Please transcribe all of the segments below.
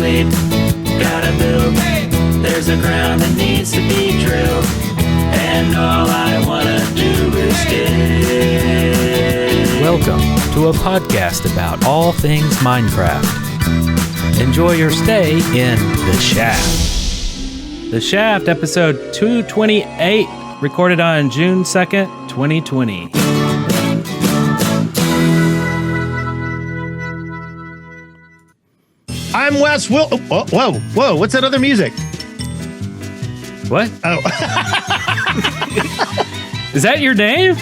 laid, gotta build. There's a ground that needs to be drilled, and all I wanna do is dig. Welcome to a podcast about all things Minecraft. Enjoy your stay in The Shaft. The Shaft, episode 228, recorded on June 2nd, 2020. I'm Wes. Whoa! What's that other music? What? Oh, Is that your name?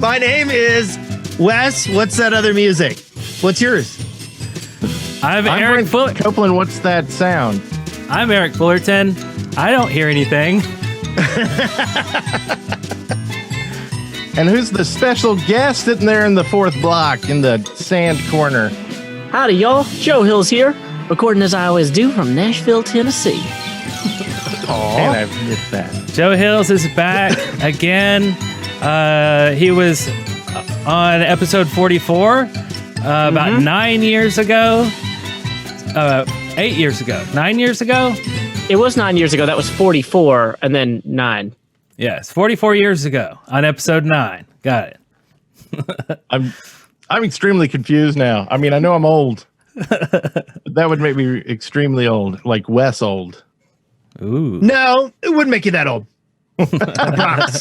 my name is Wes. What's that other music? What's yours? I'm Eric Brent Copeland. What's that sound? I'm Eric Fullerton. I don't hear anything. And who's the special guest sitting there in the fourth block in the sand corner? Howdy, y'all. Joe Hill's here, recording as I always do from Nashville, Tennessee. And I missed that. Joe Hills is back again. He was on episode 44 about 9 years ago. 8 years ago. 9 years ago? It was 9 years ago. That was 44, and then 9. Yes, 44 years ago on episode 9. Got it. I'm extremely confused now. I mean, I know I'm old. That would make me extremely old, like Wes old. Ooh. No, it wouldn't make you that old. I promise.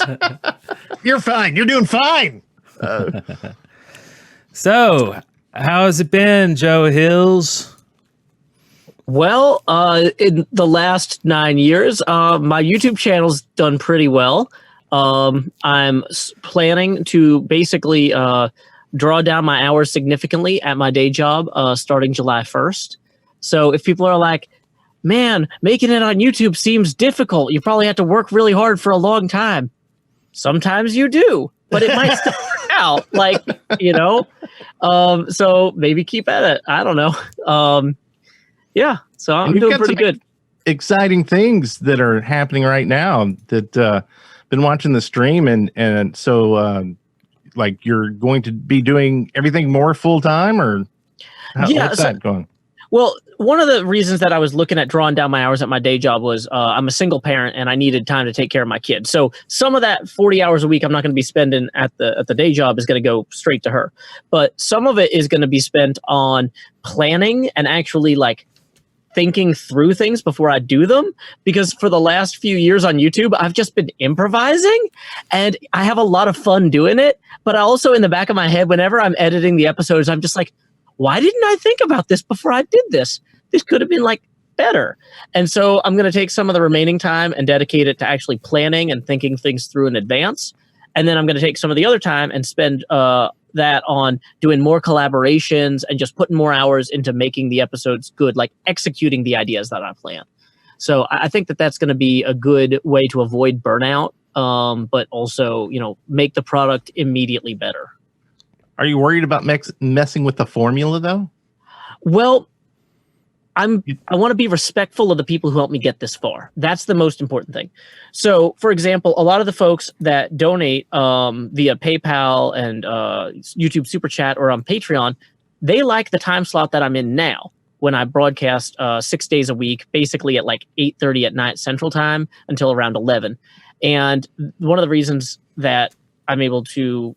You're fine. You're doing fine. So, how's it been, Joe Hills? Well, in the last 9 years, my YouTube channel's done pretty well. I'm planning to basically draw down my hours significantly at my day job starting July 1st. So if people are like, man, making it on YouTube seems difficult, you probably have to work really hard for a long time. Sometimes you do, but it might still work out. Like, so maybe keep at it. I don't know. Yeah, so I'm doing pretty good. Exciting things that are happening right now that been watching the stream and so like you're going to be doing everything more full time, or what's that going? Well, one of the reasons that I was looking at drawing down my hours at my day job was I'm a single parent and I needed time to take care of my kids. So some of that 40 hours a week I'm not going to be spending at the day job is going to go straight to her. But some of it is going to be spent on planning and actually like thinking through things before I do them, because for the last few years on YouTube, I've just been improvising and I have a lot of fun doing it. But also in the back of my head, whenever I'm editing the episodes, I'm just like, why didn't I think about this before I did this? This could have been like better. And so I'm going to take some of the remaining time and dedicate it to actually planning and thinking things through in advance. And then I'm going to take some of the other time and spend that on doing more collaborations and just putting more hours into making the episodes good, like executing the ideas that I plan. So I think that that's going to be a good way to avoid burnout, but also, make the product immediately better. Are you worried about messing with the formula though? Well, I want to be respectful of the people who helped me get this far. That's the most important thing. So, for example, a lot of the folks that donate via PayPal and YouTube Super Chat or on Patreon, they like the time slot that I'm in now when I broadcast 6 days a week, basically at like 8:30 at night Central Time until around 11. And one of the reasons that I'm able to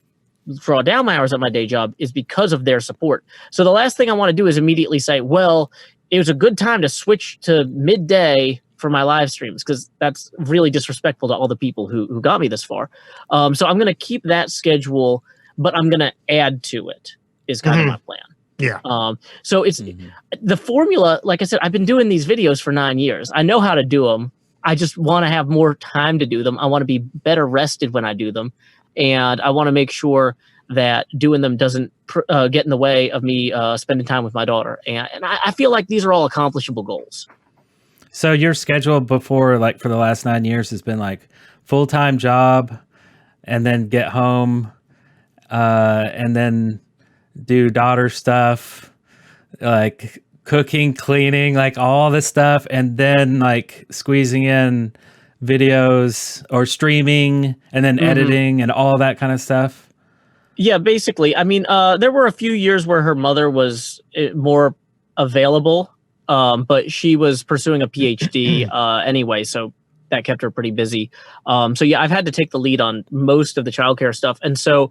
draw down my hours at my day job is because of their support. So the last thing I want to do is immediately say, well, it was a good time to switch to midday for my live streams, because that's really disrespectful to all the people who got me this far. So I'm going to keep that schedule, but I'm going to add to it is kind of my plan. Yeah. So it's the formula. Like I said, I've been doing these videos for 9 years. I know how to do them. I just want to have more time to do them. I want to be better rested when I do them. And I want to make sure that doing them doesn't get in the way of me spending time with my daughter. And I feel like these are all accomplishable goals. So your schedule before, like for the last 9 years, has been like full-time job and then get home and then do daughter stuff, like cooking, cleaning, like all this stuff, and then like squeezing in videos or streaming and then editing and all that kind of stuff. Yeah, basically. I mean, there were a few years where her mother was more available but she was pursuing a PhD anyway, so that kept her pretty busy. So yeah, I've had to take the lead on most of the childcare stuff. And so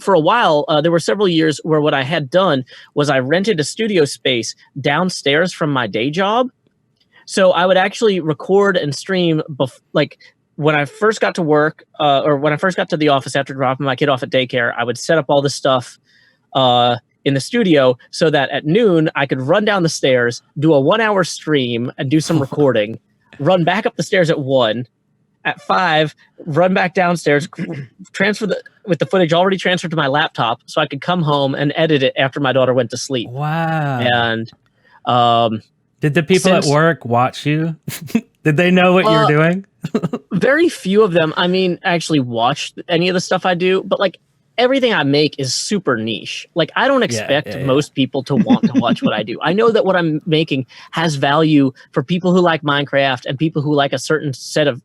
for a while, there were several years where what I had done was I rented a studio space downstairs from my day job. So I would actually record and stream like when I first got to work or when I first got to the office after dropping my kid off at daycare, I would set up all this stuff in the studio so that at noon I could run down the stairs, do a 1 hour stream and do some recording, run back up the stairs at 1, at 5, run back downstairs, transfer with the footage already transferred to my laptop so I could come home and edit it after my daughter went to sleep. Wow. And did the people at work watch you? Did they know what you're doing? Very few of them, I mean, actually watched any of the stuff I do, but like everything I make is super niche. Like I don't expect most people to want to watch what I do. I know that what I'm making has value for people who like Minecraft and people who like a certain set of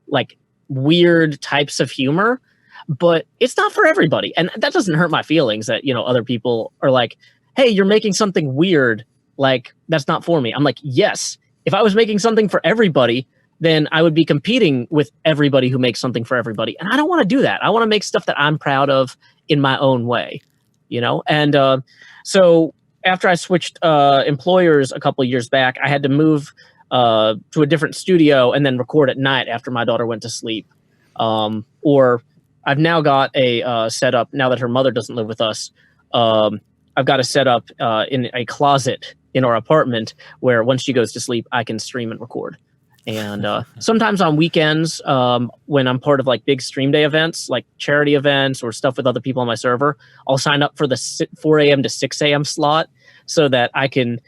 like weird types of humor, but it's not for everybody. And that doesn't hurt my feelings that, you know, other people are like, hey, you're making something weird. Like that's not for me. I'm like, yes, if I was making something for everybody, then I would be competing with everybody who makes something for everybody. And I don't want to do that. I want to make stuff that I'm proud of in my own way, you know? And so after I switched employers a couple of years back, I had to move to a different studio and then record at night after my daughter went to sleep. Or I've now got a setup, now that her mother doesn't live with us, I've got a setup in a closet in our apartment where once she goes to sleep, I can stream and record. And sometimes on weekends, when I'm part of like big stream day events, like charity events or stuff with other people on my server, I'll sign up for the 4 a.m. to 6 a.m. slot so that I can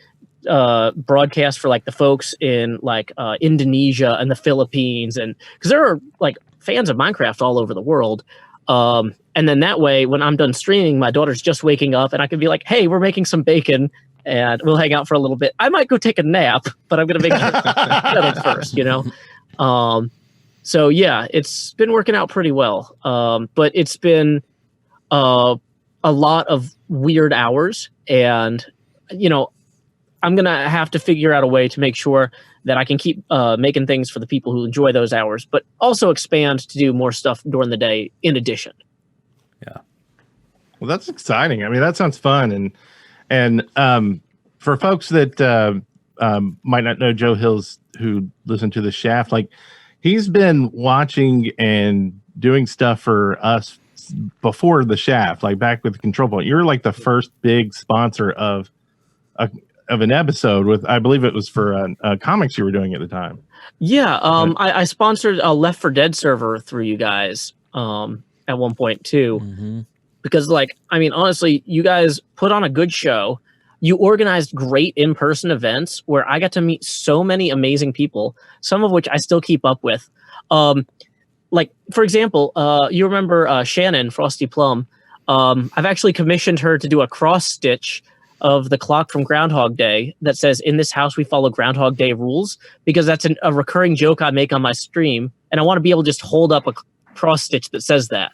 broadcast for like the folks in like Indonesia and the Philippines. And because there are like fans of Minecraft all over the world. And then that way, when I'm done streaming, my daughter's just waking up and I can be like, hey, we're making some bacon. And we'll hang out for a little bit. I might go take a nap, but I'm going to make sure it's settled first, you know? So yeah, it's been working out pretty well. But it's been a lot of weird hours and, you know, I'm going to have to figure out a way to make sure that I can keep making things for the people who enjoy those hours, but also expand to do more stuff during the day in addition. Yeah. Well, that's exciting. I mean, that sounds fun. And for folks that might not know Joe Hills, who listen to the Shaft, like he's been watching and doing stuff for us before the Shaft, like back with the Control Point. You're like the first big sponsor of an episode with, I believe it was for comics you were doing at the time. Yeah, I sponsored a Left 4 Dead server through you guys at one point too. Mm-hmm. Because, like, I mean, honestly, you guys put on a good show. You organized great in-person events where I got to meet so many amazing people, some of which I still keep up with. Like, for example, you remember Shannon, Frosty Plum. I've actually commissioned her to do a cross-stitch of the clock from Groundhog Day that says, in this house, we follow Groundhog Day rules, because that's a recurring joke I make on my stream, and I want to be able to just hold up a cross-stitch that says that.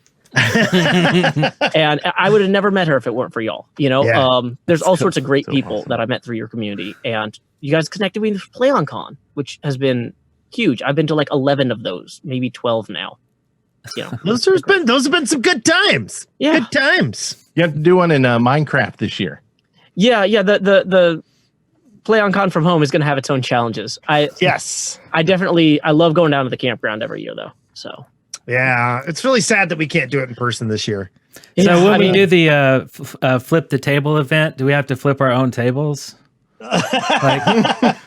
And I would have never met her if it weren't for y'all. You know, yeah. There's all sorts of great people that I met through your community, and you guys connected me with PlayOnCon, which has been huge. I've been to like 11 of those, maybe 12 now. You know, those have been some good times. Yeah, good times. You have to do one in Minecraft this year. Yeah. The PlayOnCon from home is going to have its own challenges. I love going down to the campground every year though. So. Yeah, it's really sad that we can't do it in person this year. So when we do the flip the table event, do we have to flip our own tables? I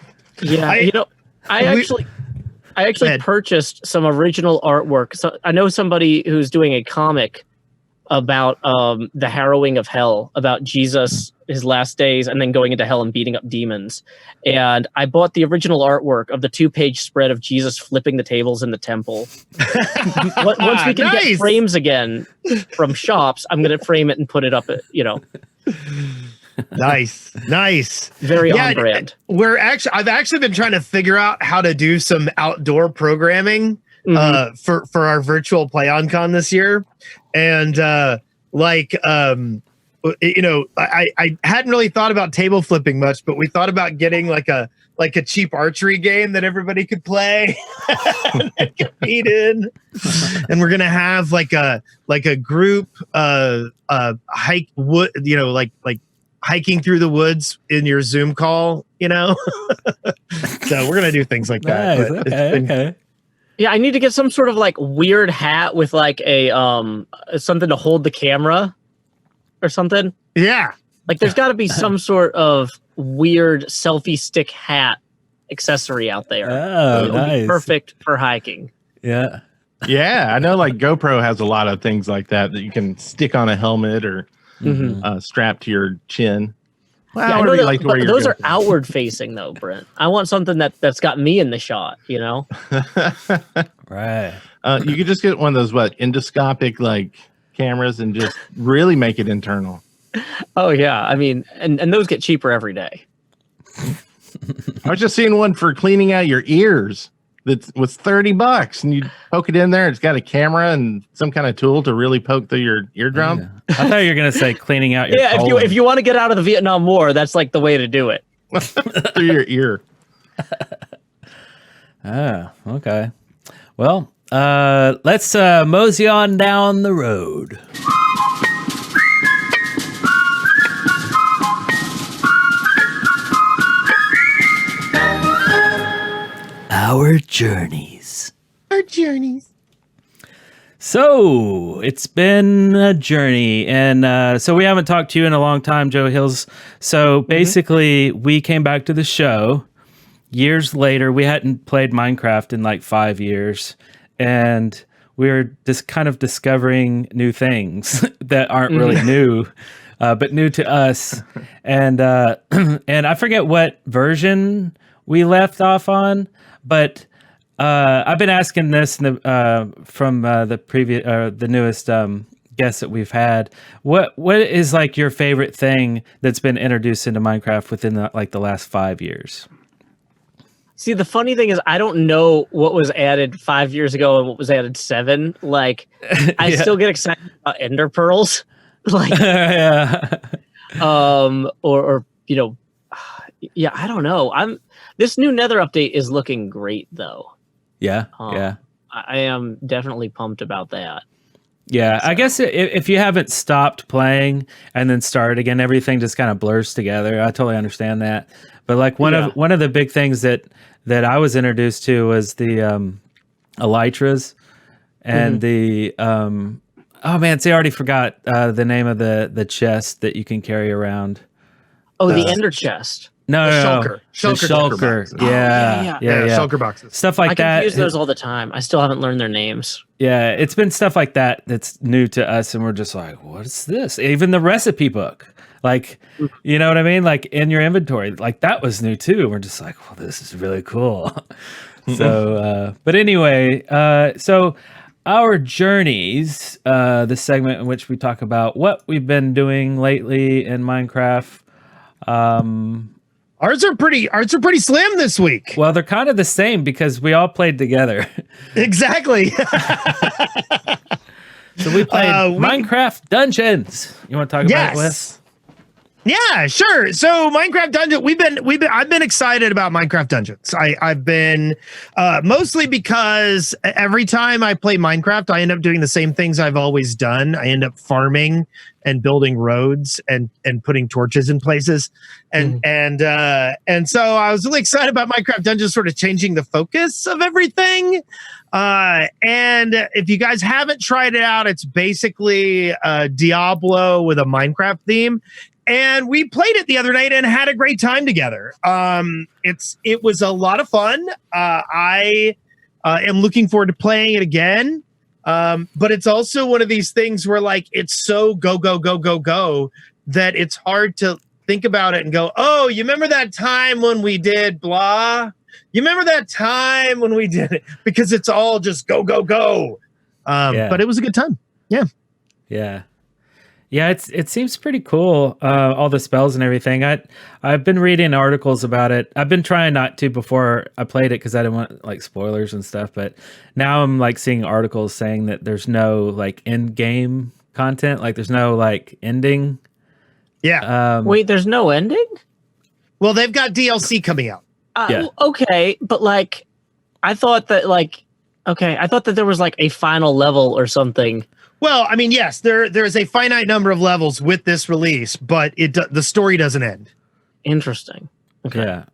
actually purchased some original artwork. So I know somebody who's doing a comic about the harrowing of hell, about Jesus, his last days, and then going into hell and beating up demons. And I bought the original artwork of the 2-page spread of Jesus flipping the tables in the temple. Once we can get frames again from shops, I'm going to frame it and put it up, Nice. Very on brand. I've actually been trying to figure out how to do some outdoor programming for our virtual PlayOnCon this year. And I hadn't really thought about table flipping much, but we thought about getting like a cheap archery game that everybody could play and compete in. And we're gonna have like a group hike wood, like hiking through the woods in your Zoom call, So we're gonna do things like that. Nice. But Okay. Yeah, I need to get some sort of like weird hat with like a something to hold the camera or something. Yeah. Like there's got to be some sort of weird selfie stick hat accessory out there. Oh, It would be nice. perfect for hiking. Yeah. Yeah, I know. Like GoPro has a lot of things like that you can stick on a helmet or strap to your chin. Well, Yeah, I however know you like to wear but your those are GoPro. outward facing though, Brent. I want something that's got me in the shot, Right. You could just get one of those endoscopic like cameras and just really make it internal. Oh yeah, I mean, and those get cheaper every day. I was just seeing one for cleaning out your ears that was $30, and you poke it in there. It's got a camera and some kind of tool to really poke through your eardrum. Yeah. I thought you were gonna say cleaning out your Yeah, colon. if you want to get out of the Vietnam War, that's like the way to do it. Through your ear. Ah, okay. Well, let's mosey on down the road. Our journeys. So it's been a journey, and so we haven't talked to you in a long time, Joe Hills. So basically, we came back to the show years later. We hadn't played Minecraft in like 5 years, and we were just kind of discovering new things that aren't really new, but new to us. And and I forget what version we left off on, but I've been asking this from the newest guests that we've had. What is like your favorite thing that's been introduced into Minecraft within the last 5 years? See, the funny thing is, I don't know what was added 5 years ago and what was added 7. Like, I still get excited about ender pearls, like, Yeah. or yeah, I don't know. This new Nether update is looking great though. Yeah. I am definitely pumped about that. Yeah, I guess if you haven't stopped playing and then started again, everything just kind of blurs together. I totally understand that. But like one of the big things that I was introduced to was the elytras and the oh man, see, I already forgot the name of the chest that you can carry around. Oh, the ender chest. No, Shulker. the shulker. boxes. Yeah. Shulker boxes. Stuff like I that. confuse those all the time. I still haven't learned their names. Yeah, it's been stuff like that that's new to us, and we're just like, what is this? Even the recipe book, like, you know what I mean? Like in your inventory, like that was new too. We're just like, well, this is really cool. So, but anyway, so our journeys, the segment in which we talk about what we've been doing lately in Minecraft. Ours are pretty slim this week. Well, they're kind of the same because we all played together. Exactly. So we played Minecraft Dungeons. You want to talk about it, Wes? Yeah, sure. So Minecraft Dungeon, I've been excited about Minecraft Dungeons. I've been mostly because every time I play Minecraft, I end up doing the same things I've always done. I end up farming and building roads and putting torches in places. And so I was really excited about Minecraft Dungeons sort of changing the focus of everything. And if you guys haven't tried it out, it's basically Diablo with a Minecraft theme. And we played it the other night and had a great time together. It was a lot of fun. I am looking forward to playing it again. But it's also one of these things where like it's so go that it's hard to think about it and go, oh, you remember that time when we did blah? You remember that time when we did it? Because it's all just go. But it was a good time. Yeah. Yeah, it seems pretty cool. All the spells and everything. I've been reading articles about it. I've been trying not to before I played it because I didn't want like spoilers and stuff. But now I'm like seeing articles saying that there's no like end game content. Like there's no like ending. Yeah. Wait, there's no ending? Well, they've got DLC coming out. Yeah. Okay, but like, I thought that there was like a final level or something. Well, I mean, yes, there is a finite number of levels with this release, but the story doesn't end. Interesting. Okay. Yeah.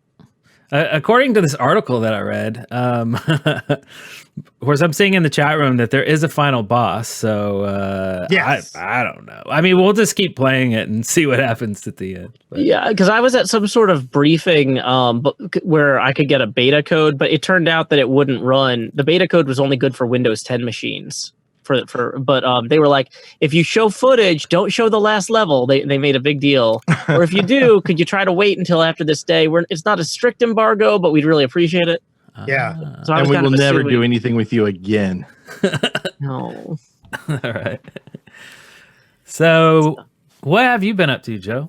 According to this article that I read, of course, I'm seeing in the chat room that there is a final boss. So Yes. I don't know. I mean, we'll just keep playing it and see what happens at the end. But. Yeah, because I was at some sort of briefing where I could get a beta code, but it turned out that it wouldn't run. The beta code was only good for Windows 10 machines. But they were like, if you show footage, don't show the last level. They made a big deal. Or if you do, could you try to wait until after this day? It's not a strict embargo, but we'd really appreciate it. Yeah. So I And was we kind will of never assuming- do anything with you again. No. All right. So, what have you been up to, Joe?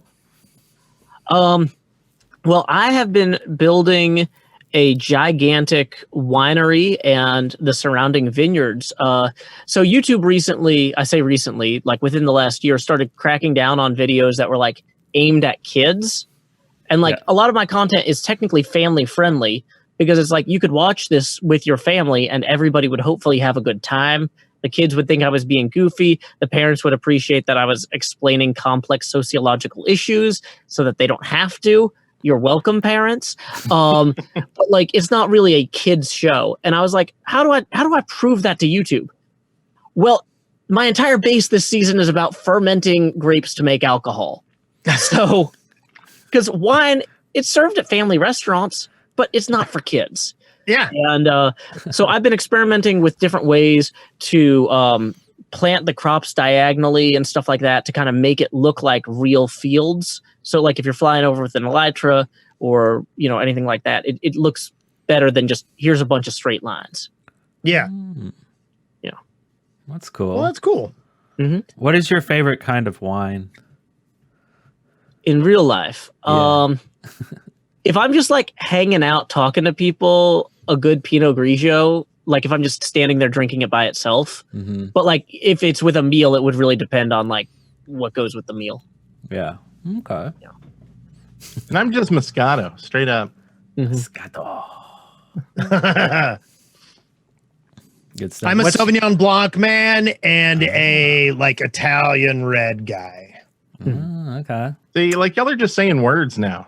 Well, I have been building a gigantic winery and the surrounding vineyards. So YouTube recently, I say recently, like within the last year, started cracking down on videos that were like aimed at kids. And like a lot of my content is technically family friendly because it's like you could watch this with your family and everybody would hopefully have a good time. The kids would think I was being goofy. The parents would appreciate that I was explaining complex sociological issues so that they don't have to. You're welcome, parents. But like, it's not really a kids show. And I was like, how do I prove that to YouTube? Well, my entire base this season is about fermenting grapes to make alcohol. So, because wine, it's served at family restaurants, but it's not for kids. Yeah. And so I've been experimenting with different ways to plant the crops diagonally and stuff like that to kind of make it look like real fields. So like if you're flying over with an elytra or, anything like that, it looks better than just here's a bunch of straight lines. Yeah. Yeah. That's cool. Well, that's cool. Mm-hmm. What is your favorite kind of wine? In real life, Yeah. if I'm just like hanging out talking to people, a good Pinot Grigio, like if I'm just standing there drinking it by itself. Mm-hmm. But like if it's with a meal, it would really depend on like what goes with the meal. Yeah. Okay. And I'm just Moscato, straight up. Moscato. Good stuff. I'm a What's- Sauvignon Blanc man and a like Italian red guy. Okay. See, like y'all are just saying words now.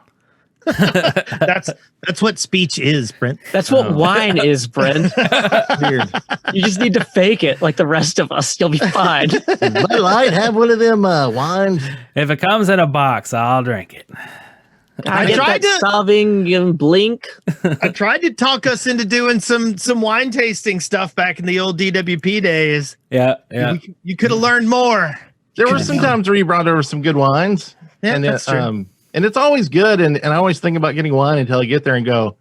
That's what speech is, Brent. That's what wine is, Brent. Weird. You just need to fake it like the rest of us. You'll be fine. Bud Light, have one of them wines. If it comes in a box, I'll drink it. I I get tried that to- Sauvignon Blink. I tried to talk us into doing some wine tasting stuff back in the old DWP days. Yeah. Yeah. You could have learned more. There were some times where you brought over some good wines. Yeah, and that's true. And it's always good. And I always think about getting wine until I get there and go,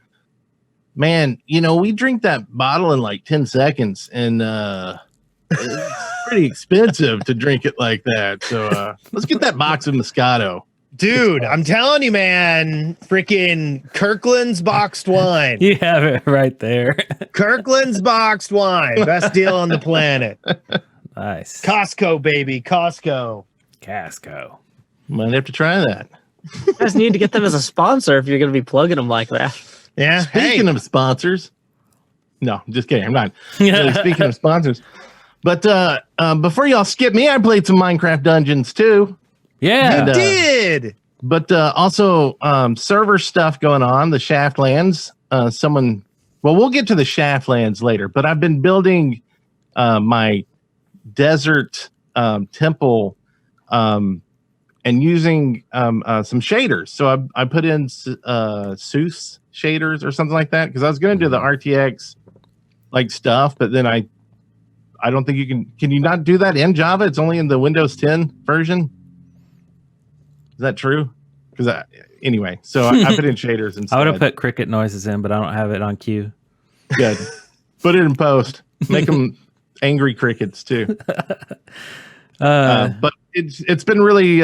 man, we drink that bottle in like 10 seconds. And it's pretty expensive to drink it like that. So let's get that box of Moscato. Dude, I'm telling you, man, freaking Kirkland's boxed wine. You have it right there. Kirkland's boxed wine. Best deal on the planet. Nice. Costco, baby. Costco. Casco. Might have to try that. You guys need to get them as a sponsor if you're going to be plugging them like that. Yeah. Speaking of sponsors, no, just kidding. I'm not really speaking of sponsors. But before y'all skip me, I played some Minecraft Dungeons too. Yeah. And, did. But also server stuff going on, the Shaftlands. We'll get to the Shaftlands later, but I've been building my desert temple and using some shaders. So I put in Seuss shaders or something like that because I was going to do the RTX like stuff, but then I don't think you can you not do that in Java? It's only in the Windows 10 version. Is that true? Because anyway, so I put in shaders instead. I would have put cricket noises in, but I don't have it on cue. Good. Put it in post. Make them angry crickets too. But it's been really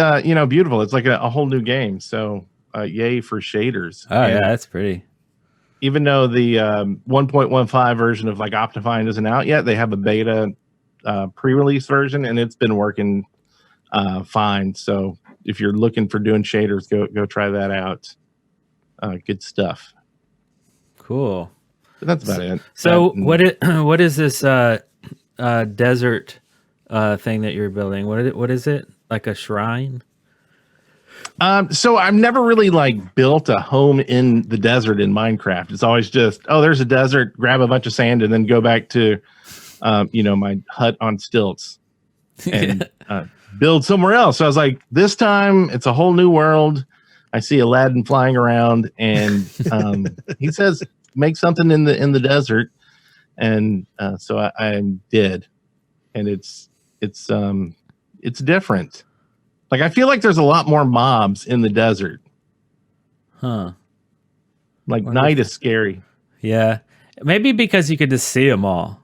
beautiful. It's like a whole new game. So yay for shaders. Oh yeah, that's pretty. Even though the 1.15 version of like Optifine isn't out yet, they have a beta pre-release version, and it's been working fine. So if you're looking for doing shaders, go try that out. Good stuff. Cool. But that's about it. So That what is this desert thing that you're building? What is it? Like a shrine? So I've never really like built a home in the desert in Minecraft. It's always just, oh, there's a desert, grab a bunch of sand, and then go back to, my hut on stilts and build somewhere else. So I was like, this time it's a whole new world. I see Aladdin flying around, and he says, make something in the desert, and so I did, and it's different. Like, I feel like there's a lot more mobs in the desert. Huh. Like, night is scary. Yeah. Maybe because you could just see them all,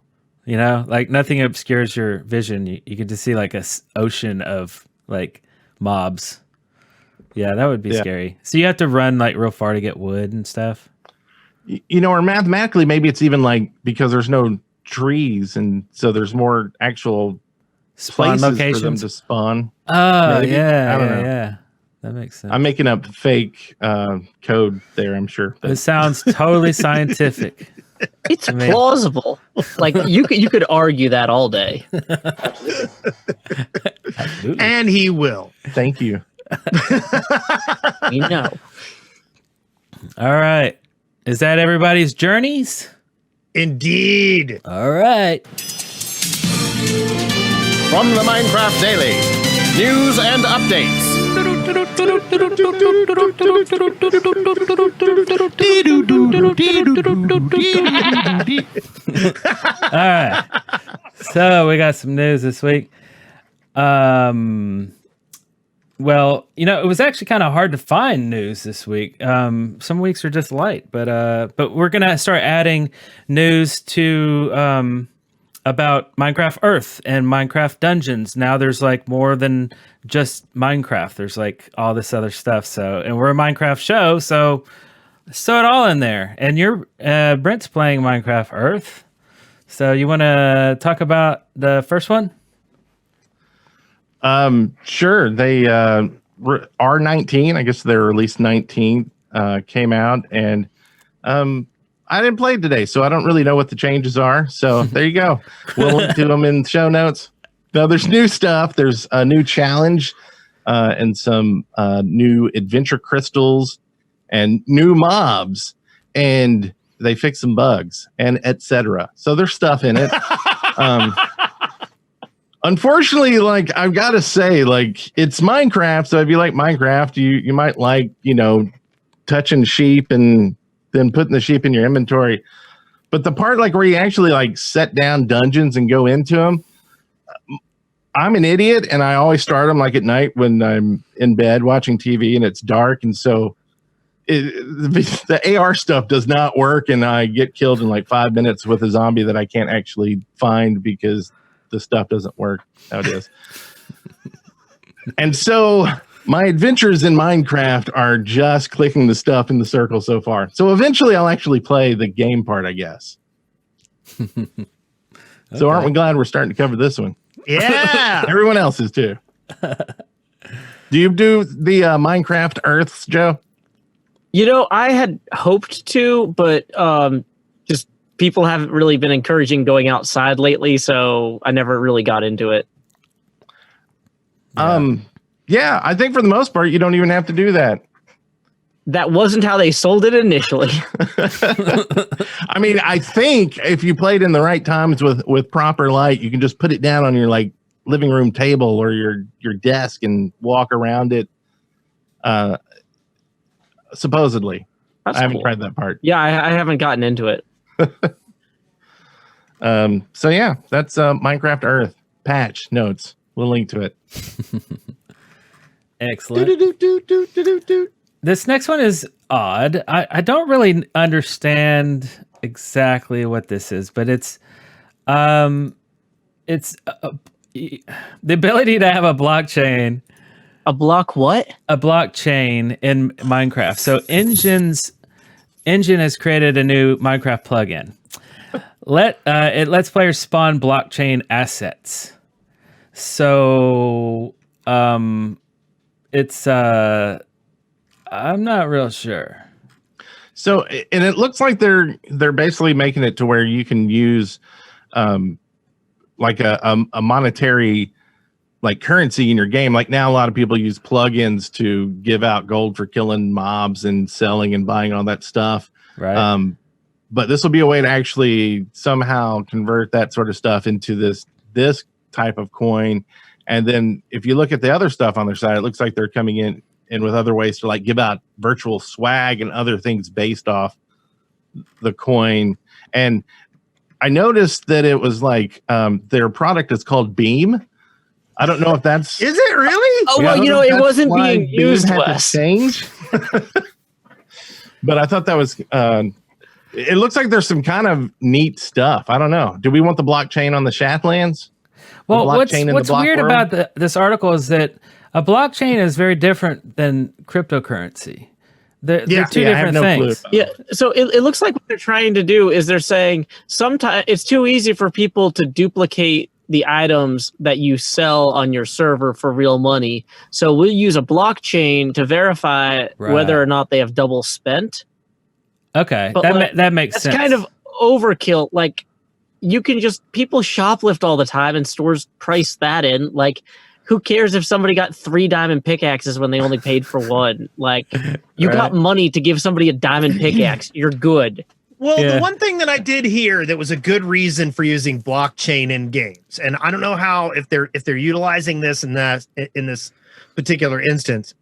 like nothing obscures your vision. You could just see like a ocean of like mobs. Yeah, that would be scary. So you have to run like real far to get wood and stuff. Or mathematically, maybe it's even like because there's no trees, and so there's more actual Spawn places locations for them to spawn. Oh, maybe. yeah. I don't know. Yeah. That makes sense. I'm making up fake code there, I'm sure. It sounds totally scientific. It's plausible. Like you could argue that all day. And he will. Thank you. We know. All right. Is that everybody's journeys? Indeed. All right. From the Minecraft Daily, news and updates. All right. So we got some news this week. Well, it was actually kind of hard to find news this week. Some weeks are just light, but we're gonna start adding news to about Minecraft Earth and Minecraft Dungeons. Now there's like more than just Minecraft. There's like all this other stuff. And we're a Minecraft show, so it all in there. And Brent's playing Minecraft Earth. So you want to talk about the first one? Sure. They R19, I guess their release 19 came out, and I didn't play it today, so I don't really know what the changes are. So there you go. We'll link to them in the show notes. Now there's new stuff. There's a new challenge and some new adventure crystals and new mobs, and they fixed some bugs and etc. So there's stuff in it. Unfortunately, like, I've got to say, like, it's Minecraft. So if you like Minecraft, you might like, touching sheep and then putting the sheep in your inventory. But the part like where you actually like set down dungeons and go into them, I'm an idiot, and I always start them like at night when I'm in bed watching TV and it's dark, and so the AR stuff does not work, and I get killed in like 5 minutes with a zombie that I can't actually find because the stuff doesn't work nowadays. And so my adventures in Minecraft are just clicking the stuff in the circle so far. So eventually I'll actually play the game part, I guess. Okay. So aren't we glad we're starting to cover this one? Yeah. Everyone else is too. Do you do the Minecraft Earths, Joe? I had hoped to, but just people haven't really been encouraging going outside lately, so I never really got into it. Yeah, I think for the most part, you don't even have to do that. That wasn't how they sold it initially. I mean, I think if you played in the right times with proper light, you can just put it down on your like living room table or your desk and walk around it. Supposedly. That's I haven't cool. tried that part. Yeah, I haven't gotten into it. So yeah, that's Minecraft Earth patch notes. We'll link to it. Excellent. This next one is odd. I don't really understand exactly what this is, but it's the ability to have a blockchain. A block what? A blockchain in Minecraft. So Engine has created a new Minecraft plugin. It lets players spawn blockchain assets. So it's I'm not real sure. So, and it looks like they're basically making it to where you can use like a monetary like currency in your game. Like now a lot of people use plugins to give out gold for killing mobs and selling and buying all that stuff. Right. But this will be a way to actually somehow convert that sort of stuff into this type of coin. And then if you look at the other stuff on their side, it looks like they're coming in with other ways to like give out virtual swag and other things based off the coin. And I noticed that it was like their product is called Beam. I don't know if that's... Is it really? Oh, well, it wasn't being used, Wes. Change. But I thought that was... it looks like there's some kind of neat stuff. I don't know. Do we want the blockchain on the Shathlands? Well, what's weird about this article is that a blockchain is very different than cryptocurrency. They're two different things. Yeah. So it looks like what they're trying to do is they're saying sometimes it's too easy for people to duplicate the items that you sell on your server for real money. So we'll use a blockchain to verify whether or not they have double spent. Okay, But that makes sense. That's kind of overkill. Like, you can people shoplift all the time and stores price that in. Like, who cares if somebody got 3 diamond pickaxes when they only paid for 1? Like, you got money to give somebody a diamond pickaxe. You're good. Well, the one thing that I did hear that was a good reason for using blockchain in games, and I don't know how if they're utilizing this in this particular instance,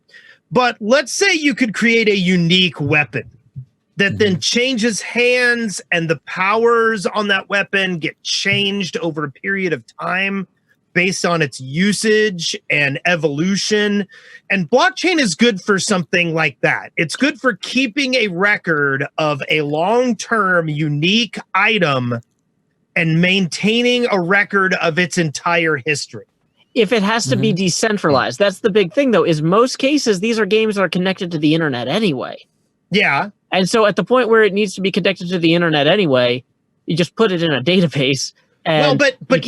but let's say you could create a unique weapon that then changes hands, and the powers on that weapon get changed over a period of time based on its usage and evolution. And blockchain is good for something like that. It's good for keeping a record of a long-term unique item and maintaining a record of its entire history. If it has to be decentralized, that's the big thing, though, is most cases, these are games that are connected to the internet anyway. Yeah. And so at the point where it needs to be connected to the internet anyway, you just put it in a database. And but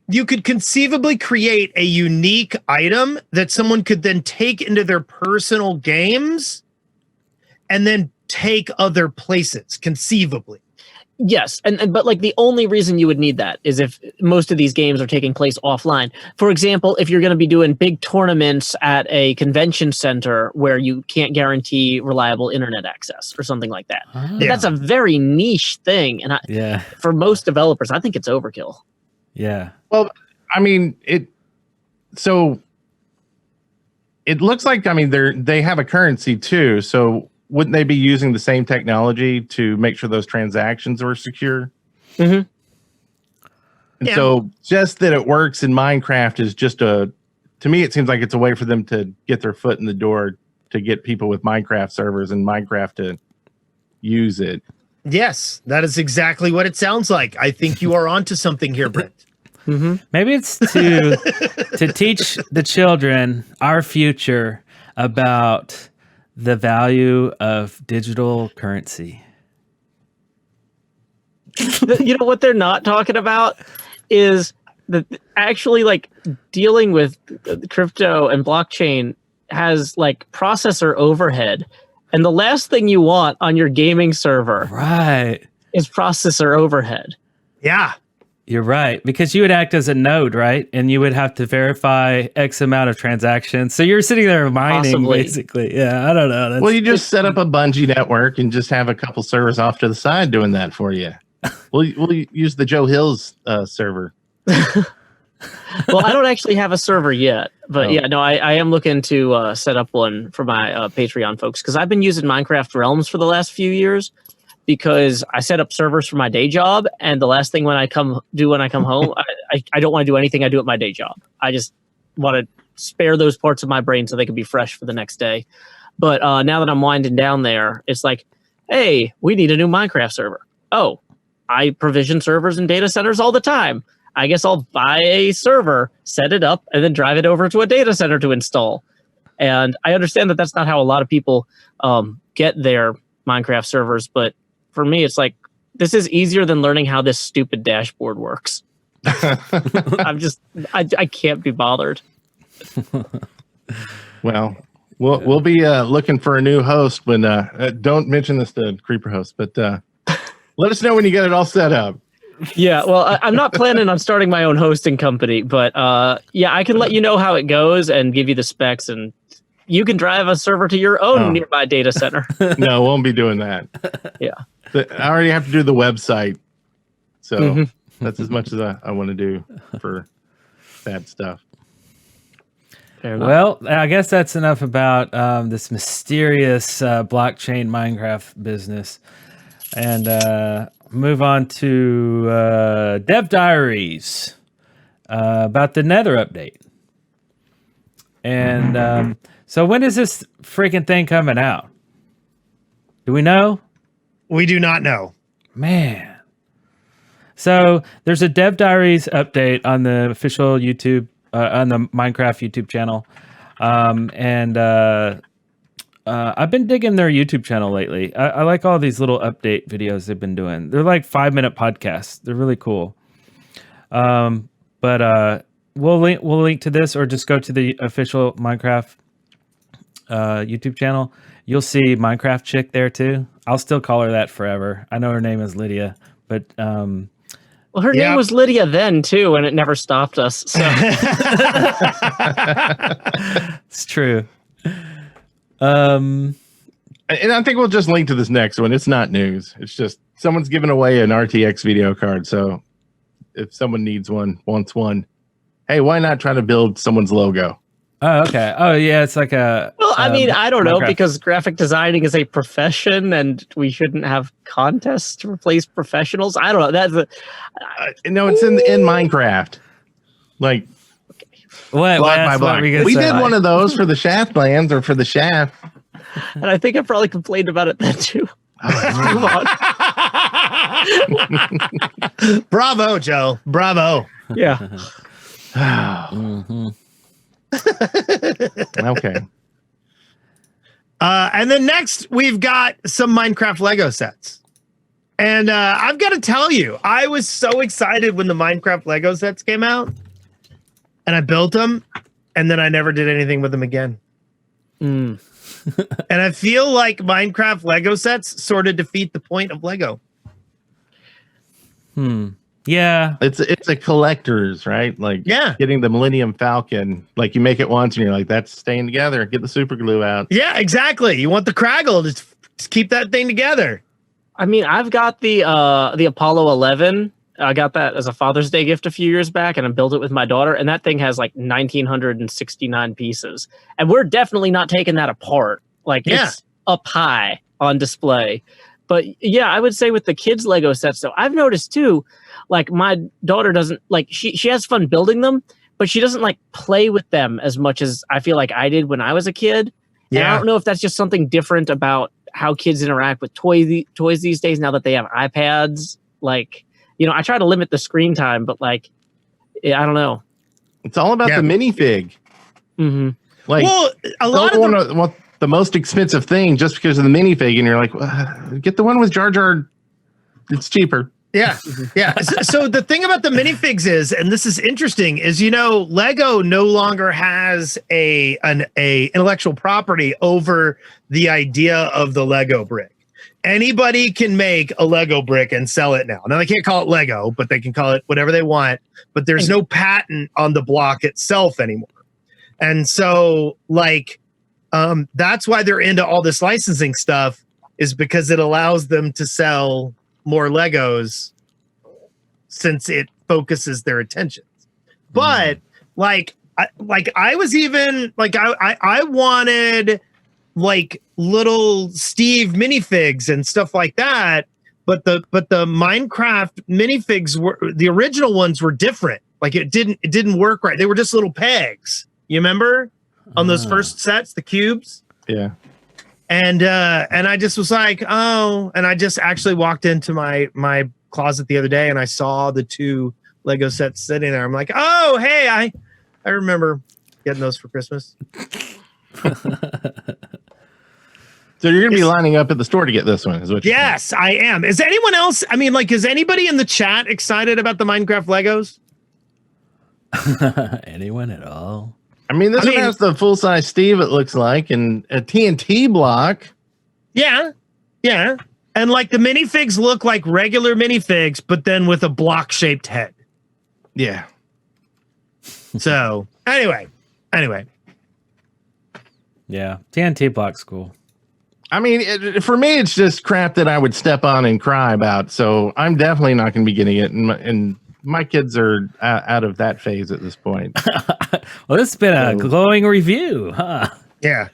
you could conceivably create a unique item that someone could then take into their personal games and then take other places, conceivably. Yes, but like the only reason you would need that is if most of these games are taking place offline. For example, if you're going to be doing big tournaments at a convention center where you can't guarantee reliable internet access or something like that. That's a very niche thing, and for most developers, I think it's overkill. Yeah. Well, I mean, it looks like, I mean, they have a currency too, so wouldn't they be using the same technology to make sure those transactions were secure? Mm-hmm. And so just that it works in Minecraft is just to me, it seems like it's a way for them to get their foot in the door to get people with Minecraft servers and Minecraft to use it. Yes, that is exactly what it sounds like. I think you are onto something here, Brent. Maybe it's to teach the children, our future, about the value of digital currency. You know what they're not talking about is that actually like dealing with crypto and blockchain has like processor overhead. And the last thing you want on your gaming server is processor overhead. Yeah. You're right, because you would act as a node, right? And you would have to verify X amount of transactions. So you're sitting there mining, basically. Yeah, I don't know. Well, you just set up a Bungie network and just have a couple servers off to the side doing that for you. We'll use the Joe Hills server. Well, I don't actually have a server yet, but I am looking to set up one for my Patreon folks, because I've been using Minecraft Realms for the last few years. Because I set up servers for my day job, and the last thing when I come home, I don't want to do anything I do at my day job. I just want to spare those parts of my brain so they can be fresh for the next day. But now that I'm winding down there, it's like, hey, we need a new Minecraft server. Oh, I provision servers and data centers all the time. I guess I'll buy a server, set it up, and then drive it over to a data center to install. And I understand that that's not how a lot of people get their Minecraft servers, but for me, it's like, this is easier than learning how this stupid dashboard works. I can't be bothered. Well, we'll be looking for a new host when don't mention this to Creeper Host, but let us know when you get it all set up. Yeah, well, I'm not planning on starting my own hosting company, but yeah, I can let you know how it goes and give you the specs, and you can drive a server to your own nearby data center. No, won't be doing that. Yeah. I already have to do the website, so that's as much as I want to do for that stuff. Well, I guess that's enough about this mysterious blockchain Minecraft business. And move on to Dev Diaries about the Nether update. And so when is this freaking thing coming out? Do we know? We do not know. Man. So there's a Dev Diaries update on the official YouTube, on the Minecraft YouTube channel. I've been digging their YouTube channel lately. I like all these little update videos they've been doing. They're like 5-minute podcasts. They're really cool. But we'll link to this, or just go to the official Minecraft YouTube channel. You'll see Minecraft Chick there too. I'll still call her that forever. I know her name is Lydia, but well, her name was Lydia then too, and it never stopped us. So it's true. And I think we'll just link to this next one. It's not news. It's just someone's giving away an RTX video card. So if someone wants one, hey, why not try to build someone's logo? Oh, okay. Oh, yeah. It's like a. Well, I mean, I don't know, Minecraft. because graphic designing is a profession, and we shouldn't have contests to replace professionals. I don't know. That's No, it's in Minecraft. Like, What? block That's by what block. we We say. did one of those for the Shaft lands, or for the Shaft. and I think I probably complained about it then too. Move on. Bravo, Joe. Bravo. Yeah. Okay. And then next, we've got some Minecraft Lego sets. And I've got to tell you, I was so excited when the Minecraft Lego sets came out. And I built them, and then I never did anything with them again. And I feel like Minecraft Lego sets sort of defeat the point of Lego. Yeah. It's a collector's, right? Like, Yeah. getting the Millennium Falcon. Like, you make it once, and you're like, that's staying together. Get the super glue out. Yeah, exactly. You want the Craggle, just keep that thing together. I mean, I've got the Apollo 11. I got that as a Father's Day gift a few years back, and I built it with my daughter. And that thing has like 1,969 pieces, and we're definitely not taking that apart. Like, it's up high on display. But yeah, I would say with the kids' Lego sets, though, I've noticed too, like my daughter doesn't like, she has fun building them, but she doesn't like play with them as much as I feel like I did when I was a kid. And I don't know if that's just something different about how kids interact with toys these days now that they have iPads. Like, you know, I try to limit the screen time, but like, I don't know. It's all about the minifig. Like, Well, a lot of want the most expensive thing just because of the minifig, and you're like, well, get the one with Jar Jar. It's cheaper. Yeah. So the thing about the minifigs is, and this is interesting, is, you know, Lego no longer has an intellectual property over the idea of the Lego brick. Anybody can make a Lego brick and sell it now. Now, they can't call it Lego, but they can call it whatever they want. But there's no patent on the block itself anymore. And so, like, that's why they're into all this licensing stuff, is because it allows them to sell more Legos since it focuses their attention. But I wanted like little Steve minifigs and stuff like that. But the Minecraft minifigs the original ones were different. Like, it didn't work right. They were just little pegs. You remember on those first sets, the cubes? Yeah. And I just was like, oh, and I just actually walked into my closet the other day, and I saw the 2 Lego sets sitting there. I'm like, oh, hey, I remember getting those for Christmas. So you're gonna be lining up at the store to get this one, is what you're saying? Yes, I am. Is anyone else? I mean, like, is anybody in the chat excited about the Minecraft Legos? Anyone at all? I mean, this one has the full-size Steve, it looks like, and a TNT block. Yeah. Yeah. And like the minifigs look like regular minifigs, but then with a block-shaped head. Yeah. So anyway. Yeah, TNT block's cool. I mean, for me, it's just crap that I would step on and cry about. So I'm definitely not going to be getting it. And my kids are out of that phase at this point. Well, this has been a glowing review, huh? Yeah.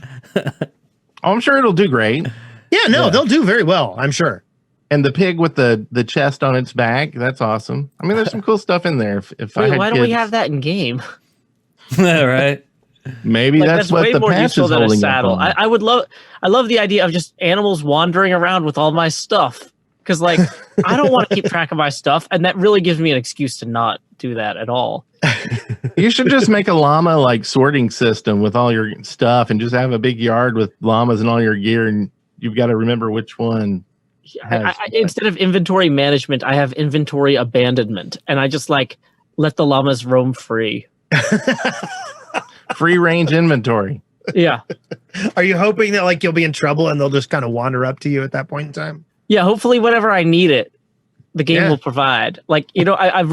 I'm sure it'll do great. Yeah, no, they'll do very well, I'm sure. And the pig with the chest on its back, that's awesome. I mean, there's some cool stuff in there. If I had why kids, don't we have that in game? Right. Maybe Like, that's what way the more patch useful is than a holding saddle. up on. I love the idea of just animals wandering around with all my stuff. Because like I don't want to keep track of my stuff, and that really gives me an excuse to not do that at all. You should just make a llama like sorting system with all your stuff, and just have a big yard with llamas and all your gear, and you've got to remember which one. Instead of inventory management, I have inventory abandonment, and I just like let the llamas roam free. Free range inventory. Yeah. Are you hoping that like you'll be in trouble and they'll just kind of wander up to you at that point in time? Yeah, hopefully whenever I need it, the game will provide. Like, you know, I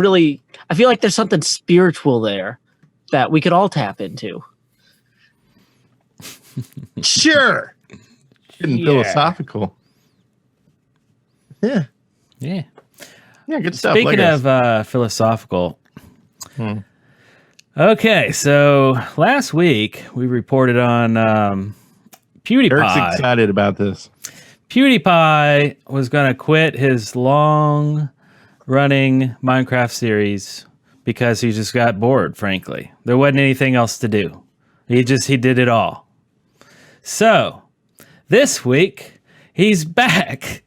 feel like there's something spiritual there that we could all tap into. Sure. Getting philosophical. Yeah. Yeah. Yeah, good stuff. Speaking of philosophical. Okay, so last week we reported on PewDiePie. Eric's excited about this. PewDiePie was going to quit his long-running Minecraft series because he just got bored, frankly. There wasn't anything else to do. He did it all. So, this week, he's back.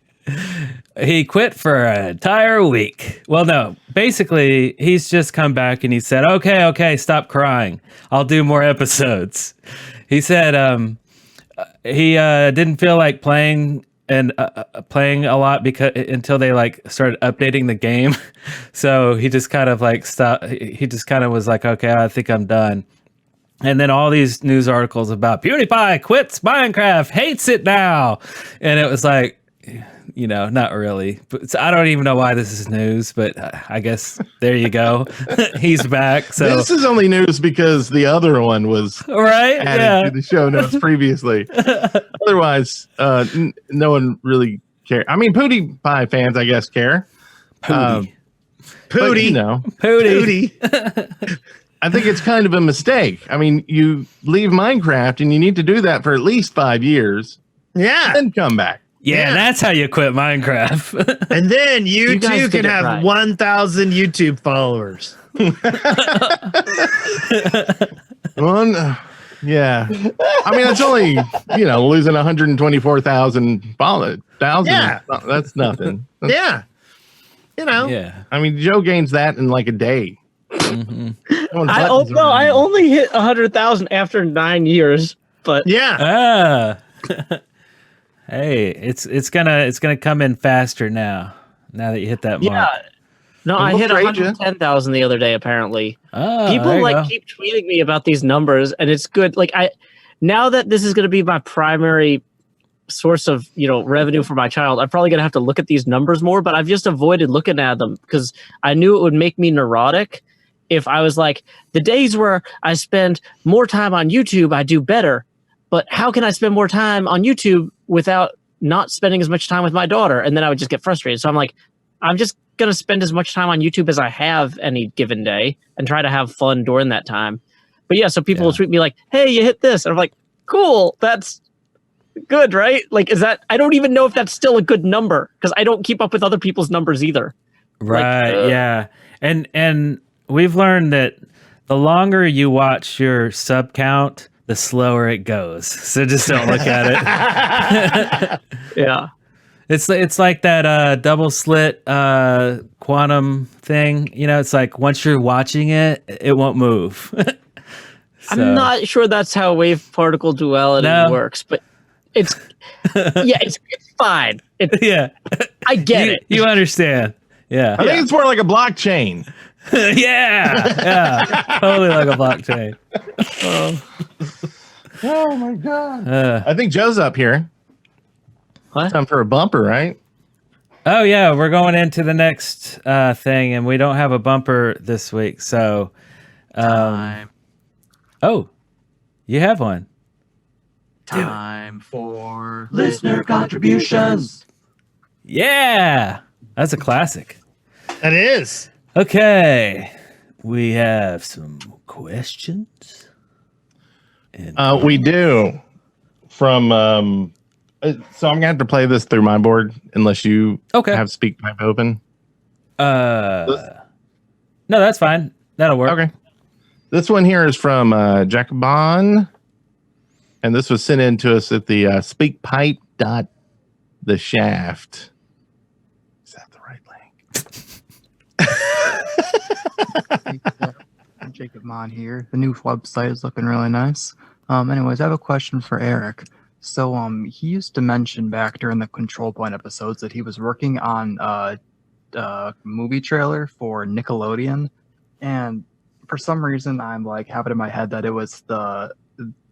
He quit for an entire week. Well, no, basically, he's just come back and he said, okay, stop crying. I'll do more episodes. He said he didn't feel like playing a lot until they like started updating the game. So he just kind of like stopped. He just kind of was like, okay, I think I'm done. And then all these news articles about PewDiePie quits Minecraft, hates it now. And it was like, you know, not really. But I don't even know why this is news, but I guess there you go. He's back. So this is only news because the other one was added to the show notes previously. Otherwise, no one really cared. I mean, PewDiePie fans, I guess, care. Pootie. Pootie. You know, Pootie. I think it's kind of a mistake. I mean, you leave Minecraft and you need to do that for at least 5 years. Yeah. Then come back. Yeah, that's how you quit Minecraft. And then you guys too did can it have right. 1,000 YouTube followers. Yeah. I mean, it's only, you know, losing 124,000 followers. Yeah. That's nothing. Yeah. You know. Yeah. I mean, Joe gains that in like a day. I only hit 100,000 after 9 years, but Yeah. Hey, it's gonna come in faster now that you hit that mark. yeah. No, I hit trade ya. 110,000 the other day. Apparently, Oh, people there you like go. keep tweeting me about these numbers, and it's good. Like now that this is going to be my primary source of revenue for my child, I'm probably going to have to look at these numbers more. But I've just avoided looking at them because I knew it would make me neurotic if I was like, the days where I spend more time on YouTube, I do better. But how can I spend more time on YouTube without not spending as much time with my daughter? And then I would just get frustrated. So I'm like, I'm just going to spend as much time on YouTube as I have any given day and try to have fun during that time. But yeah, so people will tweet me like, hey, you hit this. And I'm like, cool, that's good, right? Like, is that, I don't even know if that's still a good number because I don't keep up with other people's numbers either. Right. Yeah. And we've learned that the longer you watch your sub count, the slower it goes. So just don't look at it. Yeah. It's like that double slit quantum thing. It's like once you're watching it, it won't move. I'm not sure that's how wave particle duality works, but it's it's fine. Yeah. I get it. You understand. Yeah. I think it's more like a blockchain. Yeah, totally like a blockchain. Oh my god! I think Joe's up here. What? Time for a bumper, right? Oh yeah, we're going into the next thing, and we don't have a bumper this week. So, oh, you have one. Time for listener contributions. Yeah, that's a classic. That is. Okay, we have some questions. And We do. From so I'm gonna have to play this through my board unless you have SpeakPipe open. no, that's fine. That'll work. Okay. This one here is from Jacobon, and this was sent in to us at the speakpipe.theshaft. Is that the right link? Jacob Mon here. The new website is looking really nice. Anyways, I have a question for Eric. So, he used to mention back during the Control Point episodes that he was working on a movie trailer for Nickelodeon, and for some reason, I'm like have it in my head that it was the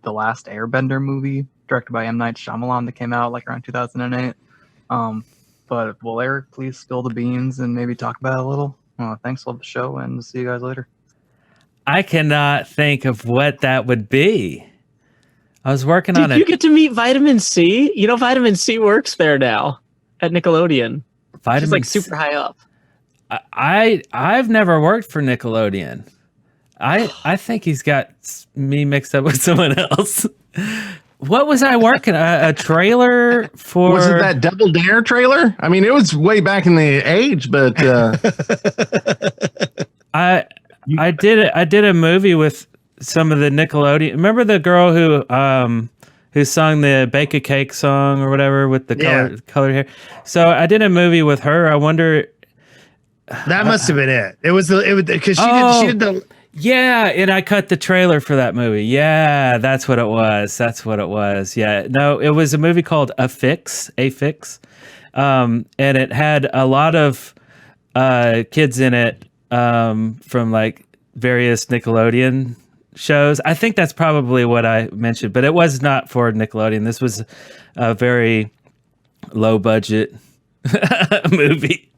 last Airbender movie directed by M. Night Shyamalan that came out like around 2008. But will Eric please spill the beans and maybe talk about it a little? Thanks, love the show, and see you guys later. I cannot think of what that would be. I was working on Did it. you get to meet Vitamin C? You know, Vitamin C works there now at Nickelodeon. She's like super high up. I've never worked for Nickelodeon. I think he's got me mixed up with someone else. What was I working? A trailer for? Was it that Double Dare trailer? I mean, it was way back in the age, but I did a movie with some of the Nickelodeon. Remember the girl who sung the Bake a Cake song or whatever with the colored hair? So I did a movie with her. I wonder. That must have been it. It was because she did the. Yeah, and I cut the trailer for that movie. Yeah, that's what it was. Yeah, no, it was a movie called A Fix, and it had a lot of kids in it from like various Nickelodeon shows. I think that's probably what I mentioned, but it was not for Nickelodeon. This was a very low budget movie.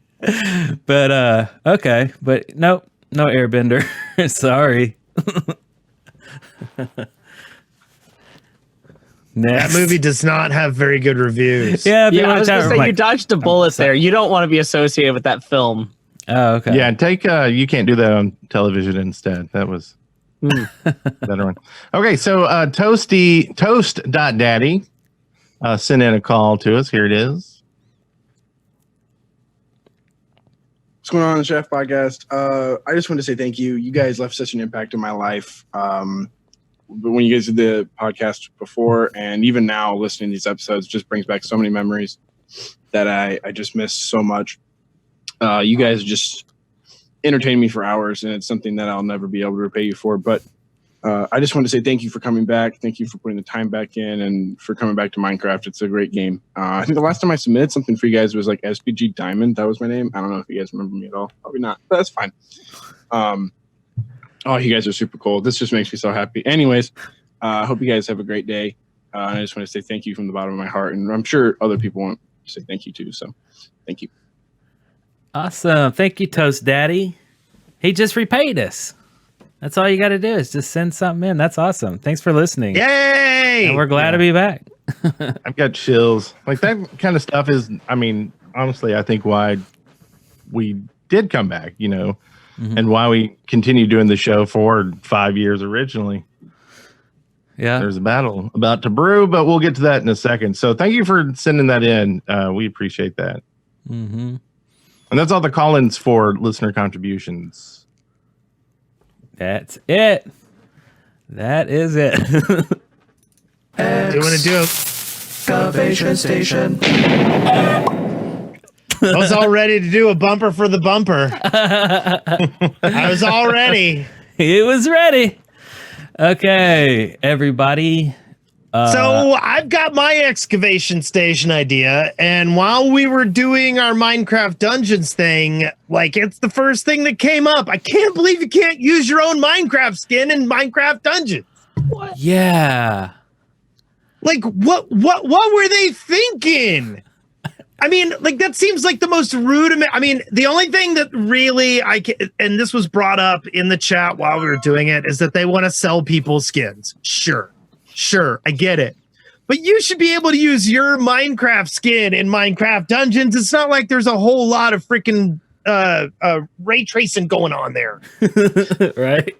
But okay, but no Airbender. Sorry. That movie does not have very good reviews. Yeah, if you I want was to going chat, to say, like, you dodged a bullet there. You don't want to be associated with that film. oh, okay. yeah, take you can't do that on television instead. That was better one. Okay, so Toast.Daddy sent in a call to us. Here it is. What's going on the Chef Podcast? I just wanted to say thank you. You guys left such an impact in my life. When you guys did the podcast before and even now listening to these episodes just brings back so many memories that I just miss so much. You guys just entertain me for hours, and it's something that I'll never be able to repay you for. But I just want to say thank you for coming back. Thank you for putting the time back in and for coming back to Minecraft. It's a great game. I think the last time I submitted something for you guys was like SPG Diamond. That was my name. I don't know if you guys remember me at all. Probably not, but that's fine. Oh, you guys are super cool. This just makes me so happy. Anyways, I hope you guys have a great day. And I just want to say thank you from the bottom of my heart. And I'm sure other people want to say thank you too. So thank you. Awesome. Thank you, Toast Daddy. He just repaid us. That's all you got to do is just send something in. That's awesome. Thanks for listening. Yay! And we're glad to be back. I've got chills. Like that kind of stuff is, I mean, honestly, I think why we did come back, you know, and why we continue doing the show for 5 years originally. Yeah. There's a battle about to brew, but we'll get to that in a second. So thank you for sending that in. We appreciate that. Mm-hmm. And that's all the call-ins for listener contributions. That's it. That is it. Do you want to do a Excavation station. I was all ready to do a bumper for the bumper. I was all ready. It was ready. Okay, everybody. So I've got my excavation station idea, and while we were doing our Minecraft Dungeons thing, like it's the first thing that came up. I can't believe you can't use your own Minecraft skin in Minecraft Dungeons. Yeah. Like what were they thinking? I mean, like that seems like the most rudiment. I mean, the only thing that really and this was brought up in the chat while we were doing it, is that they want to sell people skins. Sure, I get it. But you should be able to use your Minecraft skin in Minecraft Dungeons. It's not like there's a whole lot of freaking ray tracing going on there. Right?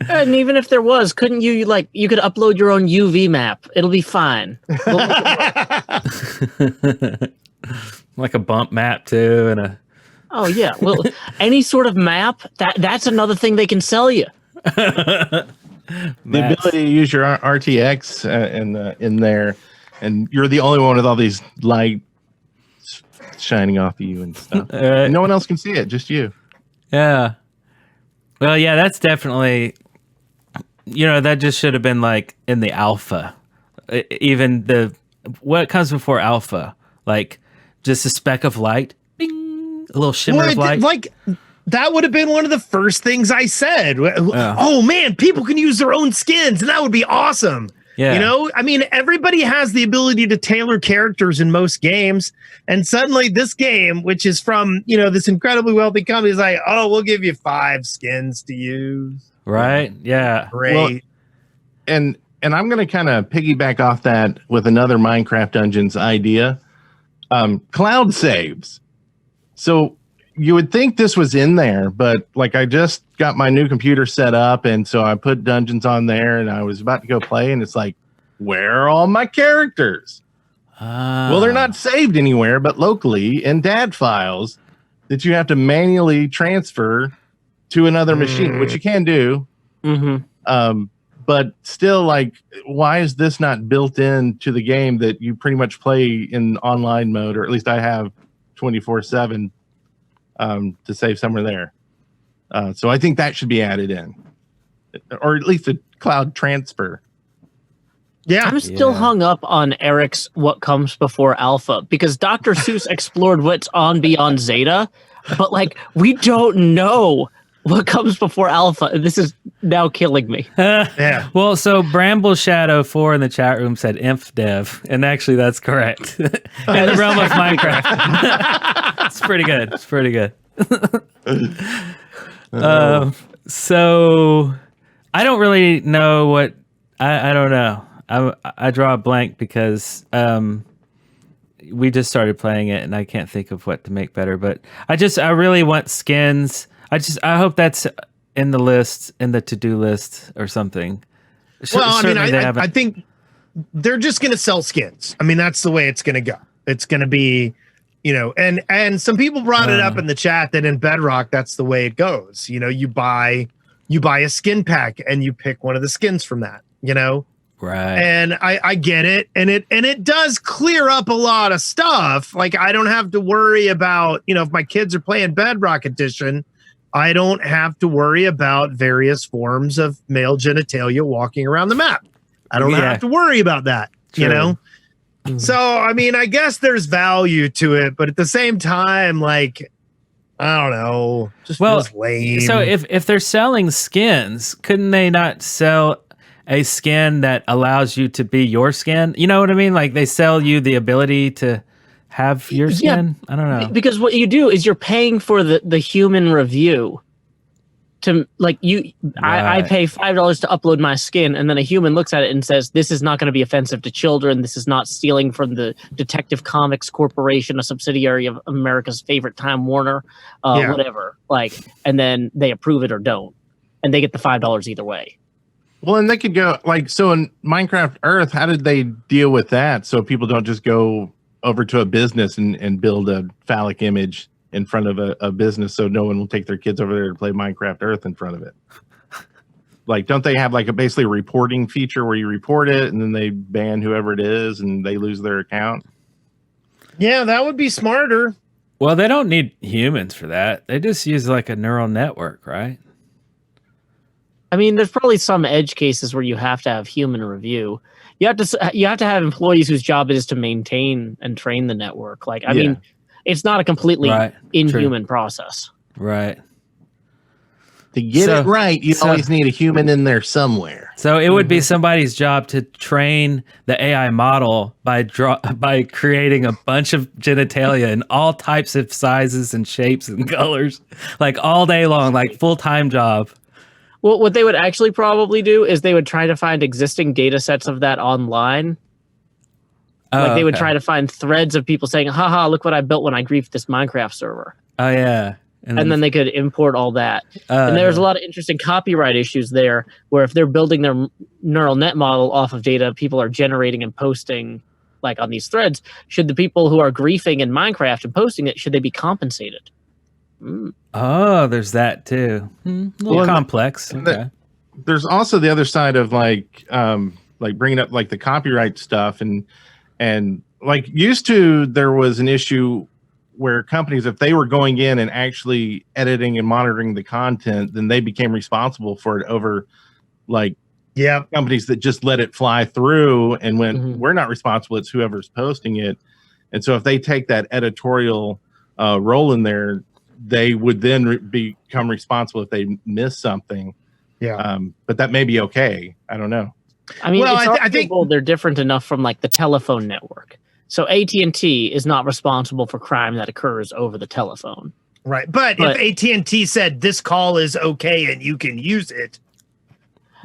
And even if there was, couldn't you you could upload your own UV map? It'll be fine. Like a bump map too, and a Oh yeah. Well, any sort of map, that's another thing they can sell you. The ability to use your RTX in there, and you're the only one with all these lights shining off of you and stuff. No one else can see it, just you. Yeah. Well, yeah, that's definitely, that just should have been like in the alpha. Even what comes before alpha, like just a speck of light, bing, a little shimmer of light. Like that would have been one of the first things I said. Oh man, people can use their own skins, and that would be awesome. Yeah. I mean, everybody has the ability to tailor characters in most games, and suddenly this game, which is from this incredibly wealthy company, is like, oh, we'll give you 5 skins to use. Right? Yeah. Great. Well, and I'm going to kind of piggyback off that with another Minecraft Dungeons idea. Cloud saves. So you would think this was in there, but like I just got my new computer set up, and so I put Dungeons on there, and I was about to go play, and it's like, where are all my characters? Well, they're not saved anywhere but locally in DAD files that you have to manually transfer to another machine, which you can do. Mm-hmm. But still, like, why is this not built into the game that you pretty much play in online mode, or at least I have 24/7 to save somewhere there? So I think that should be added in, or at least a cloud transfer. Yeah. I'm still hung up on Eric's what comes before alpha, because Dr. Seuss explored what's on beyond Zeta, but like we don't know what comes before alpha. This is now killing me. Yeah. Well, so Bramble Shadow 4 in the chat room said inf dev, and actually that's correct. In the realm of Minecraft. It's pretty good. It's pretty good. So I don't really know what I don't know. I draw a blank because we just started playing it and I can't think of what to make better. But I really want skins. I hope that's in the list, in the to-do list or something. Well, I mean, I think they're just going to sell skins. I mean, that's the way it's going to go. It's going to be, and some people brought it up in the chat that in Bedrock, that's the way it goes. You buy a skin pack and you pick one of the skins from that, Right. And I get it. And it does clear up a lot of stuff. Like I don't have to worry about, if my kids are playing Bedrock Edition, I don't have to worry about various forms of male genitalia walking around the map. I don't have to worry about that, Mm-hmm. So, I mean, I guess there's value to it, but at the same time, like, I don't know, just feels lame. So if they're selling skins, couldn't they not sell a skin that allows you to be your skin? You know what I mean? Like they sell you the ability to have your skin? I don't know. Because what you do is you're paying for the human review. To like I pay $5 to upload my skin, and then a human looks at it and says, "This is not going to be offensive to children. This is not stealing from the Detective Comics Corporation, a subsidiary of America's favorite Time Warner, whatever." Like, and then they approve it or don't, and they get the $5 either way. Well, and they could go so in Minecraft Earth. How did they deal with that? So people don't just go over to a business and build a phallic image in front of a business, so no one will take their kids over there to play Minecraft Earth in front of it. Like, don't they have basically a reporting feature where you report it and then they ban whoever it is and they lose their account? Yeah, that would be smarter. Well, they don't need humans for that. They just use like a neural network, right? I mean, there's probably some edge cases where you have to have human review. You have to have employees whose job it is to maintain and train the network. Like, I mean, it's not a completely inhuman process. Right. To get it right, you always need a human in there somewhere. So it would be somebody's job to train the AI model by creating a bunch of genitalia in all types of sizes and shapes and colors, like all day long, like full-time job. Well, what they would actually probably do is they would try to find existing data sets of that online. Like they would try to find threads of people saying, haha, look what I built when I griefed this Minecraft server. Oh, yeah. And then they could import all that. And there's a lot of interesting copyright issues there, where if they're building their neural net model off of data people are generating and posting like on these threads, should the people who are griefing in Minecraft and posting it, should they be compensated? Oh, there's that too. A little complex. Okay. There's also the other side of like bringing up like the copyright stuff and like used to, there was an issue where companies, if they were going in and actually editing and monitoring the content, then they became responsible for it over like companies that just let it fly through and went, we're not responsible, it's whoever's posting it. And so if they take that editorial role in there, they would then become responsible if they miss something. But that may be okay. I don't know. I mean, I think they're different enough from like the telephone network. So AT&T is not responsible for crime that occurs over the telephone. Right. But if AT&T said this call is okay and you can use it,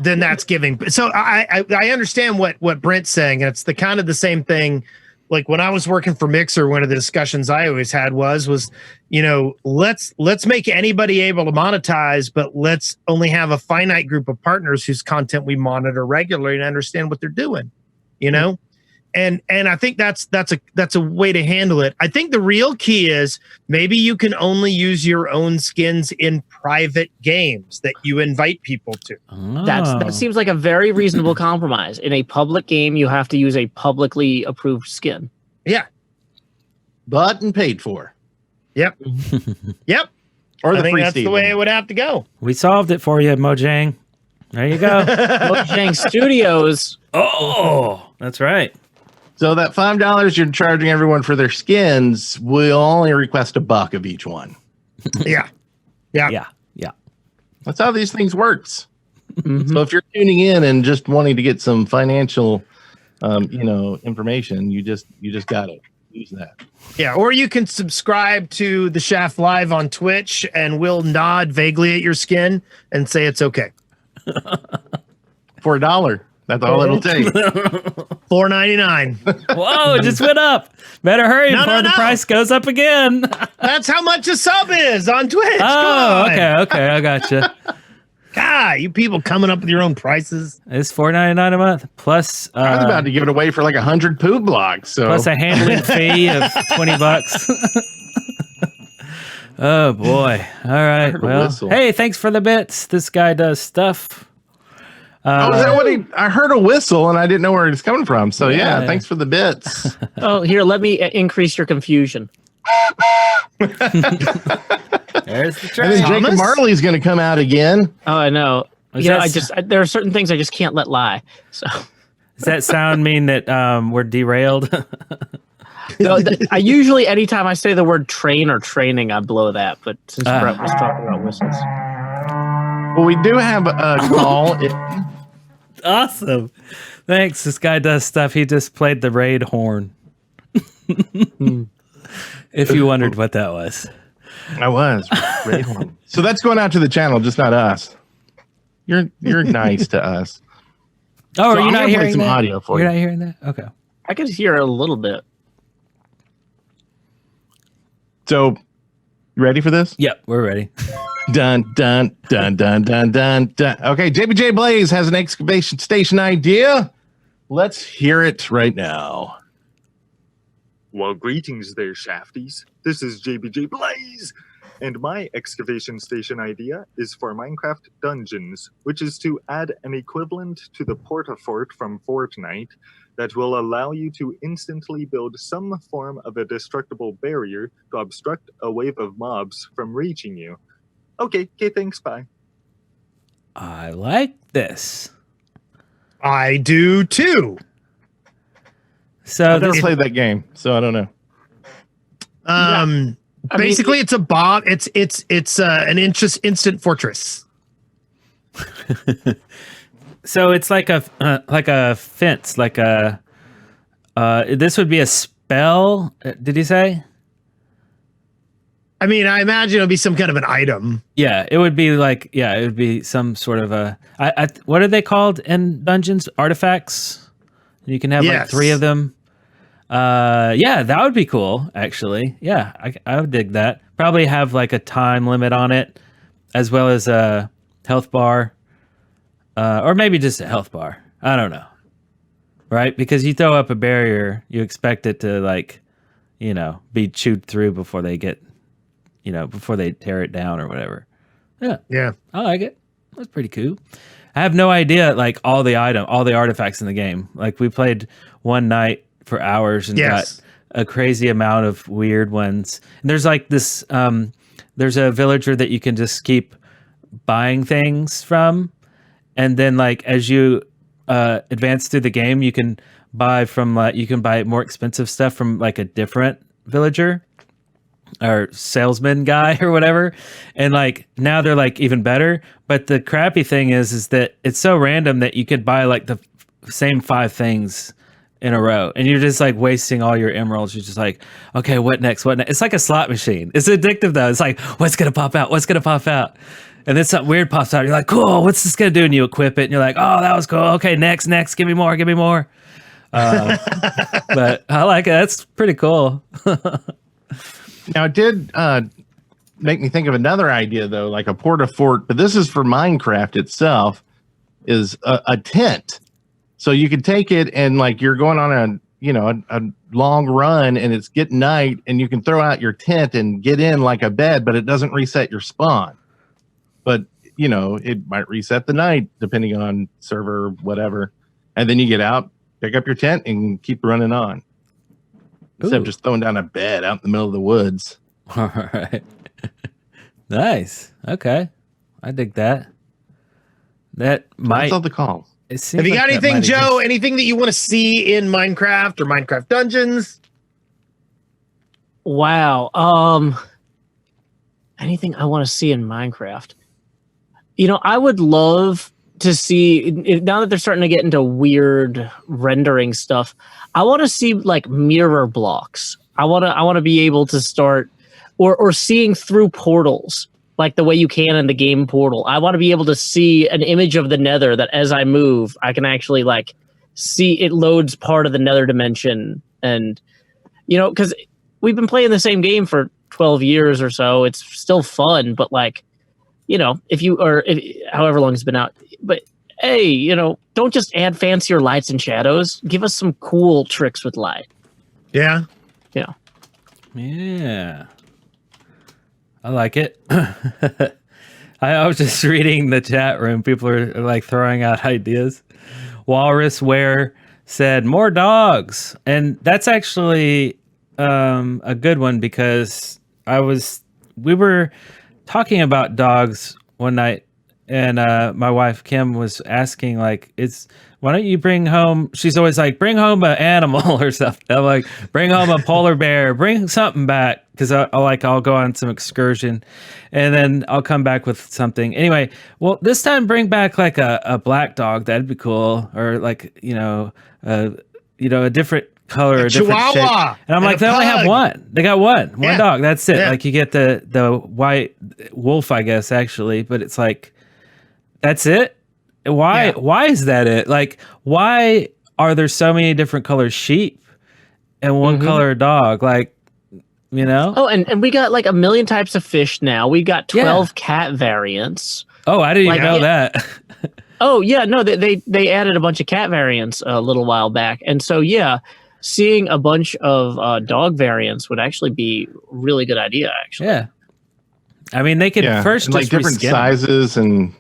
then that's giving. So I understand what Brent's saying. It's the kind of the same thing. Like when I was working for Mixer, one of the discussions I always had was, you know, let's make anybody able to monetize, but let's only have a finite group of partners whose content we monitor regularly and understand what they're doing, you know? And I think that's a way to handle it. I think the real key is maybe you can only use your own skins in private games that you invite people to. That seems like a very reasonable compromise. In a public game, you have to use a publicly approved skin. Yeah. Bought and paid for. Yep. Yep. Or I think that's the way it would have to go. We solved it for you, Mojang. There you go. Mojang Studios. Oh, that's right. So that $5 you're charging everyone for their skins, we'll only request $1 of each one. Yeah. That's how these things works. So if you're tuning in and just wanting to get some financial, information, you just gotta use that. Yeah, or you can subscribe to the Shaft Live on Twitch, and we'll nod vaguely at your skin and say it's okay. For $1. That's all it'll take. $4.99. Whoa, it just went up. Better hurry before the price goes up again. That's how much a sub is on Twitch. Oh, okay, I gotcha. God, you people coming up with your own prices. It's $4.99 a month plus. I was about to give it away for like 100 poop blocks. So plus a handling fee of $20. Oh boy! All right. Well, hey, thanks for the bits. This guy does stuff. Is that what I heard a whistle and I didn't know where it's coming from. So yeah, thanks for the bits. Oh, here, let me increase your confusion. There's the train. And then Jacob Marley's going to come out again. Oh, I know. There are certain things I just can't let lie. So does that sound mean that we're derailed? No, I usually, anytime I say the word train or training, I blow that. But since Brett was talking about whistles. Well, we do have a call. Awesome. Thanks. This guy does stuff. He just played the raid horn. If you wondered what that was. I was. Raid horn. So that's going out to the channel, just not us. You're nice to us. Oh, are you not hearing some that? audio for You're you. not hearing that? Okay. I could hear a little bit. So, you ready for this? Yep, we're ready. Dun, dun, dun, dun, dun, dun, dun. Okay, JBJ Blaze has an excavation station idea. Let's hear it right now. Well, greetings there, Shafties. This is JBJ Blaze, and my excavation station idea is for Minecraft Dungeons, which is to add an equivalent to the Portafort from Fortnite that will allow you to instantly build some form of a destructible barrier to obstruct a wave of mobs from reaching you. Okay, thanks, bye. I like this. I do too. So I've never this, played that game, so I don't know. Basically, it's a bomb. It's an instant fortress. so it's like a fence, like a. This would be a spell. Did he say? I mean, I imagine it'll be some kind of an item. Yeah, it would be like it would be some sort of a. What are they called in dungeons? Artifacts. You can have like 3 of them. Yeah, that would be cool. Actually, yeah, I would dig that. Probably have like a time limit on it, as well as a health bar, or maybe just a health bar. I don't know. Right, because you throw up a barrier, you expect it to like, be chewed through before they get. Before they tear it down or whatever. Yeah. I like it. That's pretty cool. I have no idea, like, all the artifacts in the game. Like, we played one night for hours and got a crazy amount of weird ones. And there's, like, this, there's a villager that you can just keep buying things from. And then, like, as you advance through the game, you can buy more expensive stuff from, like, a different villager. Or salesman guy or whatever, and like now they're like even better. But the crappy thing is that it's so random that you could buy like the same 5 things in a row, and you're just like wasting all your emeralds. You're just like, okay, what next? What next? It's like a slot machine. It's addictive though. It's like, what's gonna pop out? What's gonna pop out? And then something weird pops out. You're like, cool. What's this gonna do? And you equip it, and you're like, oh, that was cool. Okay, next, give me more. But I like it. That's pretty cool. Now, it did make me think of another idea, though, like a port-a-fort, but this is for Minecraft itself, is a tent. So you could take it and, like, you're going on a long run, and it's getting night, and you can throw out your tent and get in like a bed, but it doesn't reset your spawn. But, it might reset the night, depending on server, whatever. And then you get out, pick up your tent, and keep running on. Instead of just throwing down a bed out in the middle of the woods. All right. Nice. Okay. I dig that. That's all the call. Have you got anything, Joe? Anything that you want to see in Minecraft or Minecraft Dungeons? Wow. Anything I want to see in Minecraft? I would love to see, now that they're starting to get into weird rendering stuff, I want to see like mirror blocks. I want to be able to start or seeing through portals like the way you can in the game Portal. I want to be able to see an image of the Nether that as I move, I can actually like see it loads part of the Nether dimension. And because we've been playing the same game for 12 years or so, it's still fun, but like however long it's been out, but hey, don't just add fancier lights and shadows. Give us some cool tricks with light. Yeah. Yeah. I like it. I was just reading the chat room. People are like throwing out ideas. Walrus Ware said more dogs. And that's actually a good one because we were talking about dogs one night, and my wife Kim was asking like, why don't you bring home, she's always like, bring home an animal or something. I'm like, bring home a polar bear, bring something back, because I'll go on some excursion and then I'll come back with something. Anyway, well, this time bring back like a black dog. That'd be cool. Or like, a different color, a different Chihuahua, shape. And I'm like, they only have one. They got one dog. That's it. Yeah. Like you get the white wolf, I guess, actually, but it's like, that's it. Why is that it? Like, why are there so many different color sheep and one color dog? Like, Oh, and we got like a million types of fish now. We got 12 cat variants. Oh, I didn't even know that. Oh yeah, no, they added a bunch of cat variants a little while back, and so yeah, seeing a bunch of dog variants would actually be a really good idea. Actually, yeah. I mean, they could first and, like just different reskin sizes and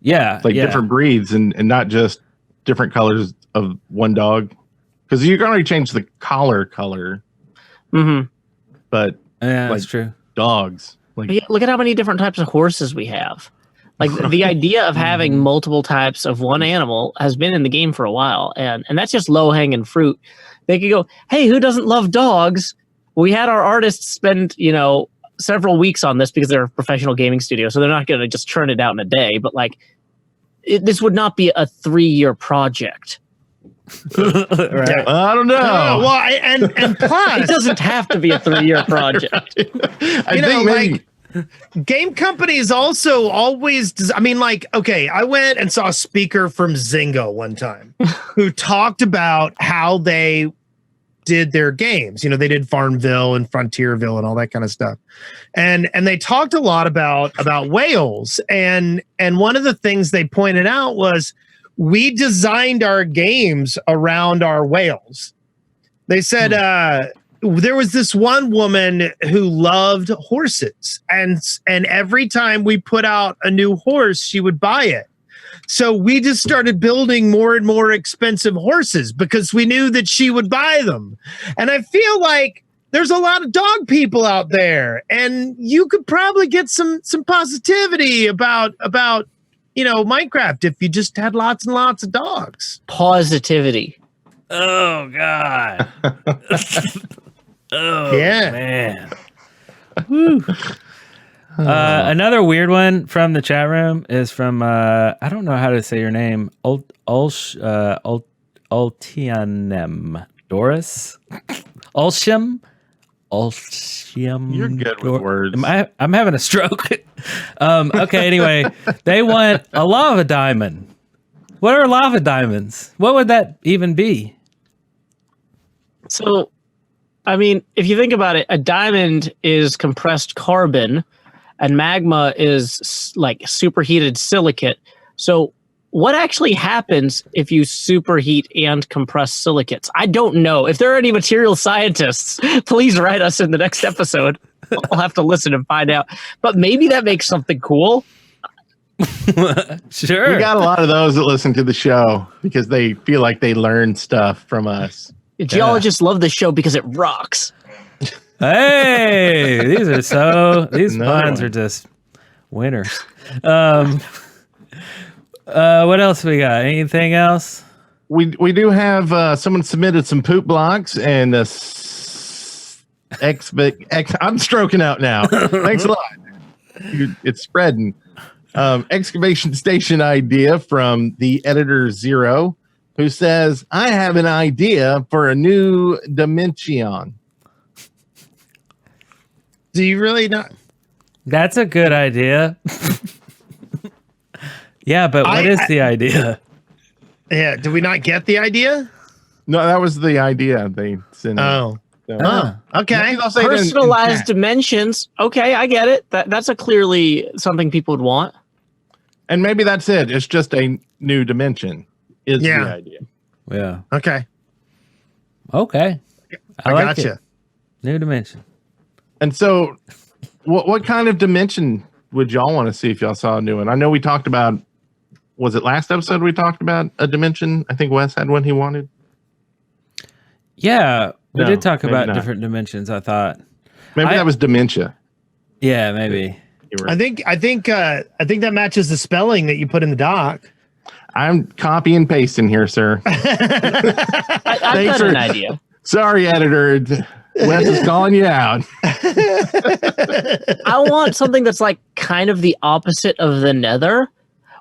different breeds and not just different colors of one dog, because you can already change the collar color. Mm-hmm. But yeah, that's true. Dogs, like look at how many different types of horses we have. Like the idea of having multiple types of one animal has been in the game for a while, and that's just low hanging fruit. They could go, hey, who doesn't love dogs? We had our artists spend, several weeks on this because they're a professional gaming studio, so they're not going to just churn it out in a day. But like, this would not be a 3-year project. Right. I don't know. Well, and plus, It doesn't have to be a 3-year project. I think maybe. game companies also always, okay, I went and saw a speaker from Zynga one time who talked about how they did their games. They did Farmville and Frontierville and all that kind of stuff. And they talked a lot about whales. And one of the things they pointed out was we designed our games around our whales. They said, there was this one woman who loved horses, and every time we put out a new horse, she would buy it. So we just started building more and more expensive horses because we knew that she would buy them. And I feel like there's a lot of dog people out there, and you could probably get some positivity about Minecraft if you just had lots and lots of dogs. Positivity. Oh God. Oh Yeah. man. Woo. Another weird one from the chat room is from I don't know how to say your name. Ultianem Doris. Ulshim. You're good with words. I'm having a stroke. Okay, anyway, they want a lava diamond. What are lava diamonds? What would that even be? So, if you think about it, a diamond is compressed carbon and magma is like superheated silicate. So what actually happens if you superheat and compress silicates? I don't know. If there are any material scientists, please write us in the next episode. I'll have to listen and find out. But maybe that makes something cool. Sure. We got a lot of those that listen to the show because they feel like they learn stuff from us. Geologists love this show because it rocks. Hey, these puns are just winners. What else we got? Anything else? We do have someone submitted some poop blocks and I'm stroking out now. Thanks a lot. It's spreading. Excavation station idea from the editor Zero, who says, I have an idea for a new dimension. Do you really not? That's a good idea. Yeah, but what is the idea? Yeah, did we not get the idea? No, that was the idea they sent. Oh. So, Okay. Personalized dimensions. Okay, I get it. That's clearly something people would want. And maybe that's it. It's just a new dimension is the idea. Yeah. Okay. Okay. I like gotcha. it. New dimension. And so what kind of dimension would y'all want to see if y'all saw a new one? I know we talked about, was it last episode we talked about a dimension? I think Wes had one he wanted. Yeah, we No, did talk maybe about not. different dimensions, I thought. Maybe that was dementia. Yeah, maybe. You were- I think that matches the spelling that you put in the doc. I'm copy and pasting here, sir. I've got an idea. Sorry, editor. Wes is calling you out. I want something that's like kind of the opposite of the Nether,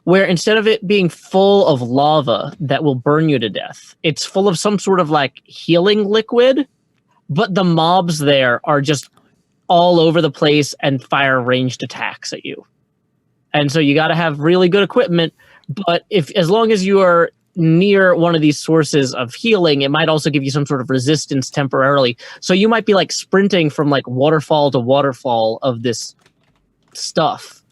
where instead of it being full of lava that will burn you to death, it's full of some sort of like healing liquid, but the mobs there are just all over the place and fire ranged attacks at you. And so you got to have really good equipment, but as long as you are near one of these sources of healing, it might also give you some sort of resistance temporarily. So you might be like sprinting from like waterfall to waterfall of this stuff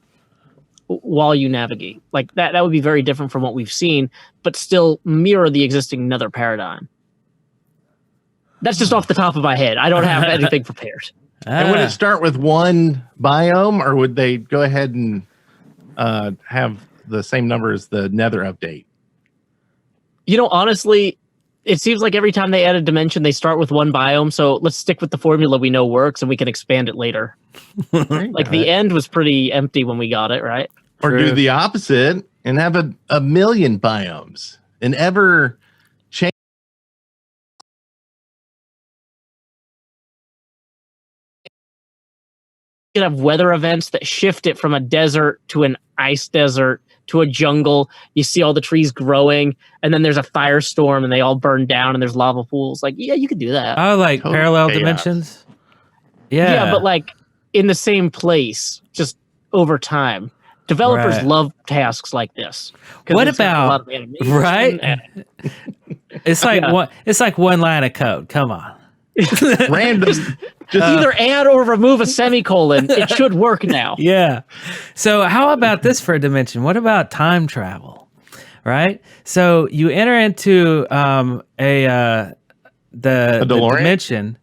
while you navigate. Like that would be very different from what we've seen, but still mirror the existing Nether paradigm. That's just off the top of my head. I don't have anything prepared. And would it start with one biome, or would they go ahead and have the same number as the Nether update? Honestly, it seems like every time they add a dimension, they start with one biome. So let's stick with the formula we know works, and we can expand it later. Like the end was pretty empty when we got it, right? Or True. do the opposite and have a million biomes, an ever change. You could have weather events that shift it from a desert to an ice desert to a jungle. You see all the trees growing, and then there's a firestorm, and they all burn down, and there's lava pools. Like, yeah, you could do that. Oh, like Total parallel chaos. dimensions. Yeah. Yeah, but like in the same place, just over time. Developers Right. love tasks like this. 'Cause What it's got a about- lot of animation right? and- It's like Yeah. one. It's like one line of code. Come on. Random. Just Either add or remove a semicolon. It should work now. Yeah. So how about this for a dimension? What about time travel? Right. So you enter into the DeLorean? dimension,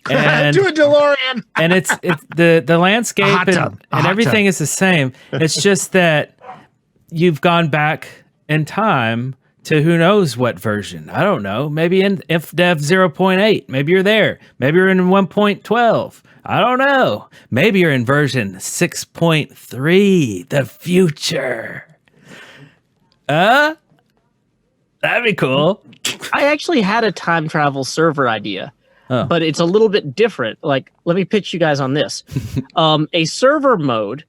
and to a DeLorean. and it's the landscape hot and, tub. A and hot everything tub. is the same. It's just that you've gone back in time to who knows what version. I don't know. Maybe in IFDev 0.8. Maybe you're there. Maybe you're in 1.12. I don't know. Maybe you're in version 6.3, the future. That'd be cool. I actually had a time travel server idea, Oh. but it's a little bit different. Like, let me pitch you guys on this. A server mode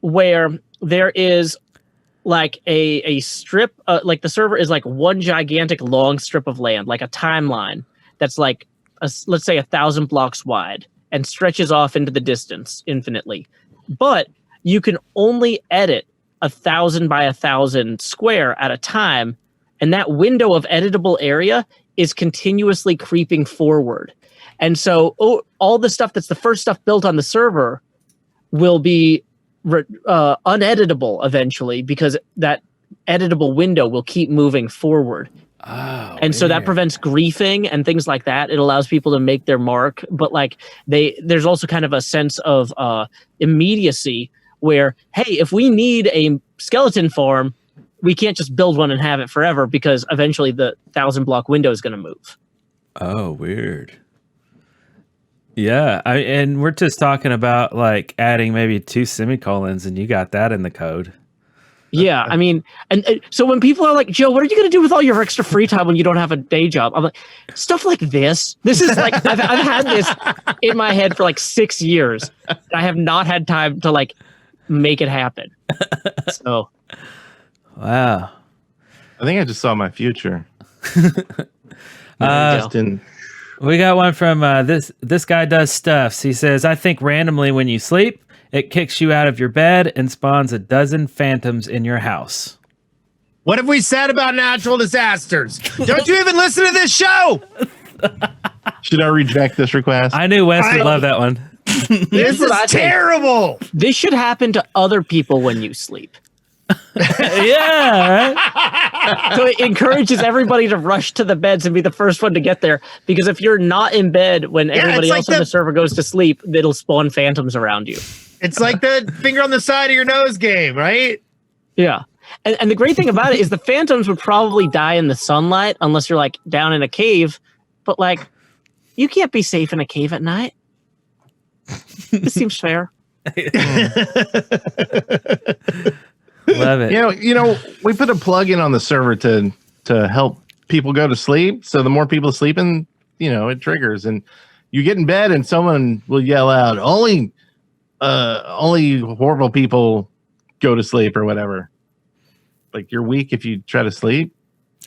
where there is like a strip, like the server is like one gigantic long strip of land, like a timeline that's like, let's say 1,000 blocks wide and stretches off into the distance infinitely. But you can only edit 1,000 by 1,000 square at a time. And that window of editable area is continuously creeping forward. And so all the stuff that's the first stuff built on the server will be uneditable eventually, because that editable window will keep moving forward. Oh, And so that weird. prevents griefing and things like that. It allows people to make their mark, but like there's also kind of a sense of immediacy where, hey, if we need a skeleton farm, we can't just build one and have it forever, because eventually the 1,000 block window is going to move. Oh, weird. Yeah, and we're just talking about like adding maybe 2 semicolons, and you got that in the code. Yeah, I mean, and so when people are like, Joe, what are you going to do with all your extra free time when you don't have a day job? I'm like, stuff like this. This is like, I've had this in my head for like 6 years. And I have not had time to like make it happen. So, Wow. I think I just saw my future. there you go. Just in. We got one from this guy does stuffs. He says, I think randomly when you sleep, it kicks you out of your bed and spawns 12 phantoms in your house. What have we said about natural disasters? Don't you even listen to this show? Should I reject this request? I knew Wes would love that one. This what I is think. terrible. This should happen to other people when you sleep. Yeah, right? So it encourages everybody to rush to the beds and be the first one to get there. Because if you're not in bed when everybody it's like else on the server goes to sleep, it'll spawn phantoms around you. It's like the finger on the side of your nose game, right? Yeah. And the great thing about it is the phantoms would probably die in the sunlight unless you're like down in a cave. But like, you can't be safe in a cave at night. This seems fair. Love it. You know, we put a plug-in on the server to help people go to sleep. So the more people sleeping, it triggers, and you get in bed and someone will yell out, only horrible people go to sleep or whatever. Like, you're weak if you try to sleep.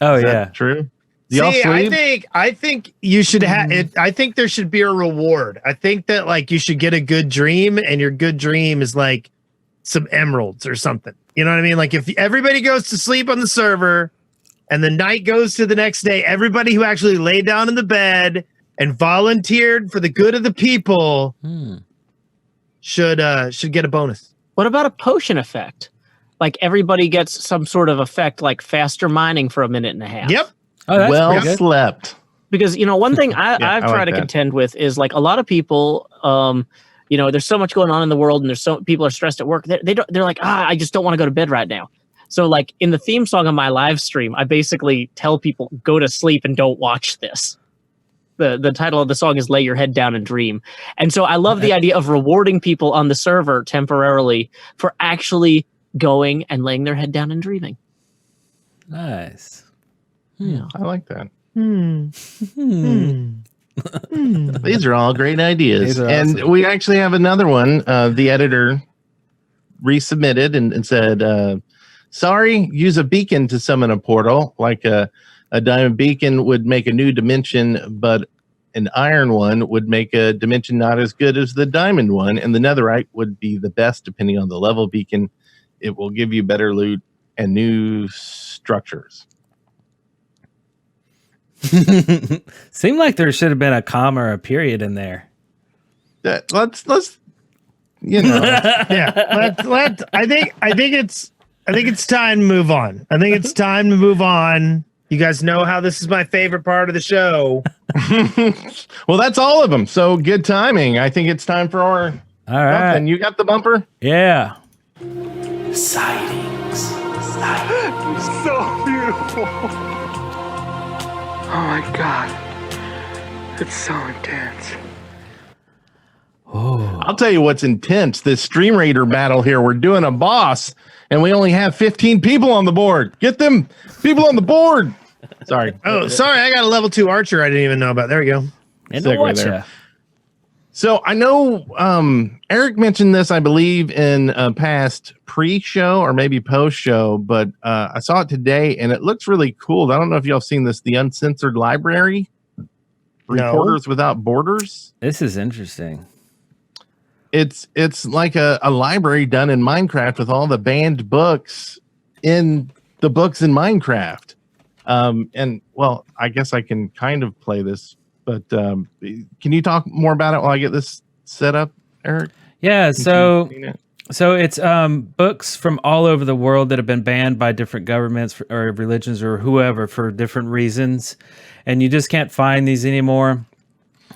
Oh, Is that yeah. true? Do y'all See, sleep? I think you should have it. I think there should be a reward. I think that like you should get a good dream, and your good dream is like some emeralds or something. You know what I mean? Like if everybody goes to sleep on the server and the night goes to the next day, everybody who actually laid down in the bed and volunteered for the good of the people should get a bonus. What about a potion effect? Like everybody gets some sort of effect, like faster mining for a minute and a half. Yep. Oh, that's Well pretty good. slept. Because, one thing I've I tried like to that. contend with is like a lot of people, there's so much going on in the world, and people are stressed at work. They're like, I just don't want to go to bed right now. So like in the theme song of my live stream, I basically tell people, go to sleep and don't watch this. The title of the song is Lay Your Head Down and Dream. And so I love the idea of rewarding people on the server temporarily for actually going and laying their head down and dreaming. Nice. Yeah. I like that. Hmm. These are all great ideas. These are And awesome. we actually have another one. The editor resubmitted and said, sorry, use a beacon to summon a portal. Like a diamond beacon would make a new dimension, but an iron one would make a dimension not as good as the diamond one. And the netherite would be the best depending on the level beacon. It will give you better loot and new structures. Seemed like there should have been a comma or a period in there. Let's you know. Yeah. I think it's time to move on. I think it's time to move on. You guys know how this is my favorite part of the show. Well, that's all of them. So good timing. I think it's time for our All right. And you got the bumper? Yeah. Sightings. So beautiful. Oh my god. It's so intense. I'll tell you what's intense. This Stream Raider battle here. We're doing a boss, and we only have 15 people on the board. Get them people on the board. Sorry. Oh, sorry. I got a level 2 archer I didn't even know about. There we go. And Segue watch there. ya. So I know Eric mentioned this, I believe, in a past pre-show or maybe post-show, but I saw it today, and it looks really cool. I don't know if y'all have seen this, the Uncensored Library. No. Reporters Without Borders. This is interesting. It's like a library done in Minecraft with all the banned books in the books in Minecraft. And, well, I guess I can kind of play this. But can you talk more about it while I get this set up, Eric? Yeah, Since so you've seen it? so it's books from all over the world that have been banned by different governments or religions or whoever for different reasons, and you just can't find these anymore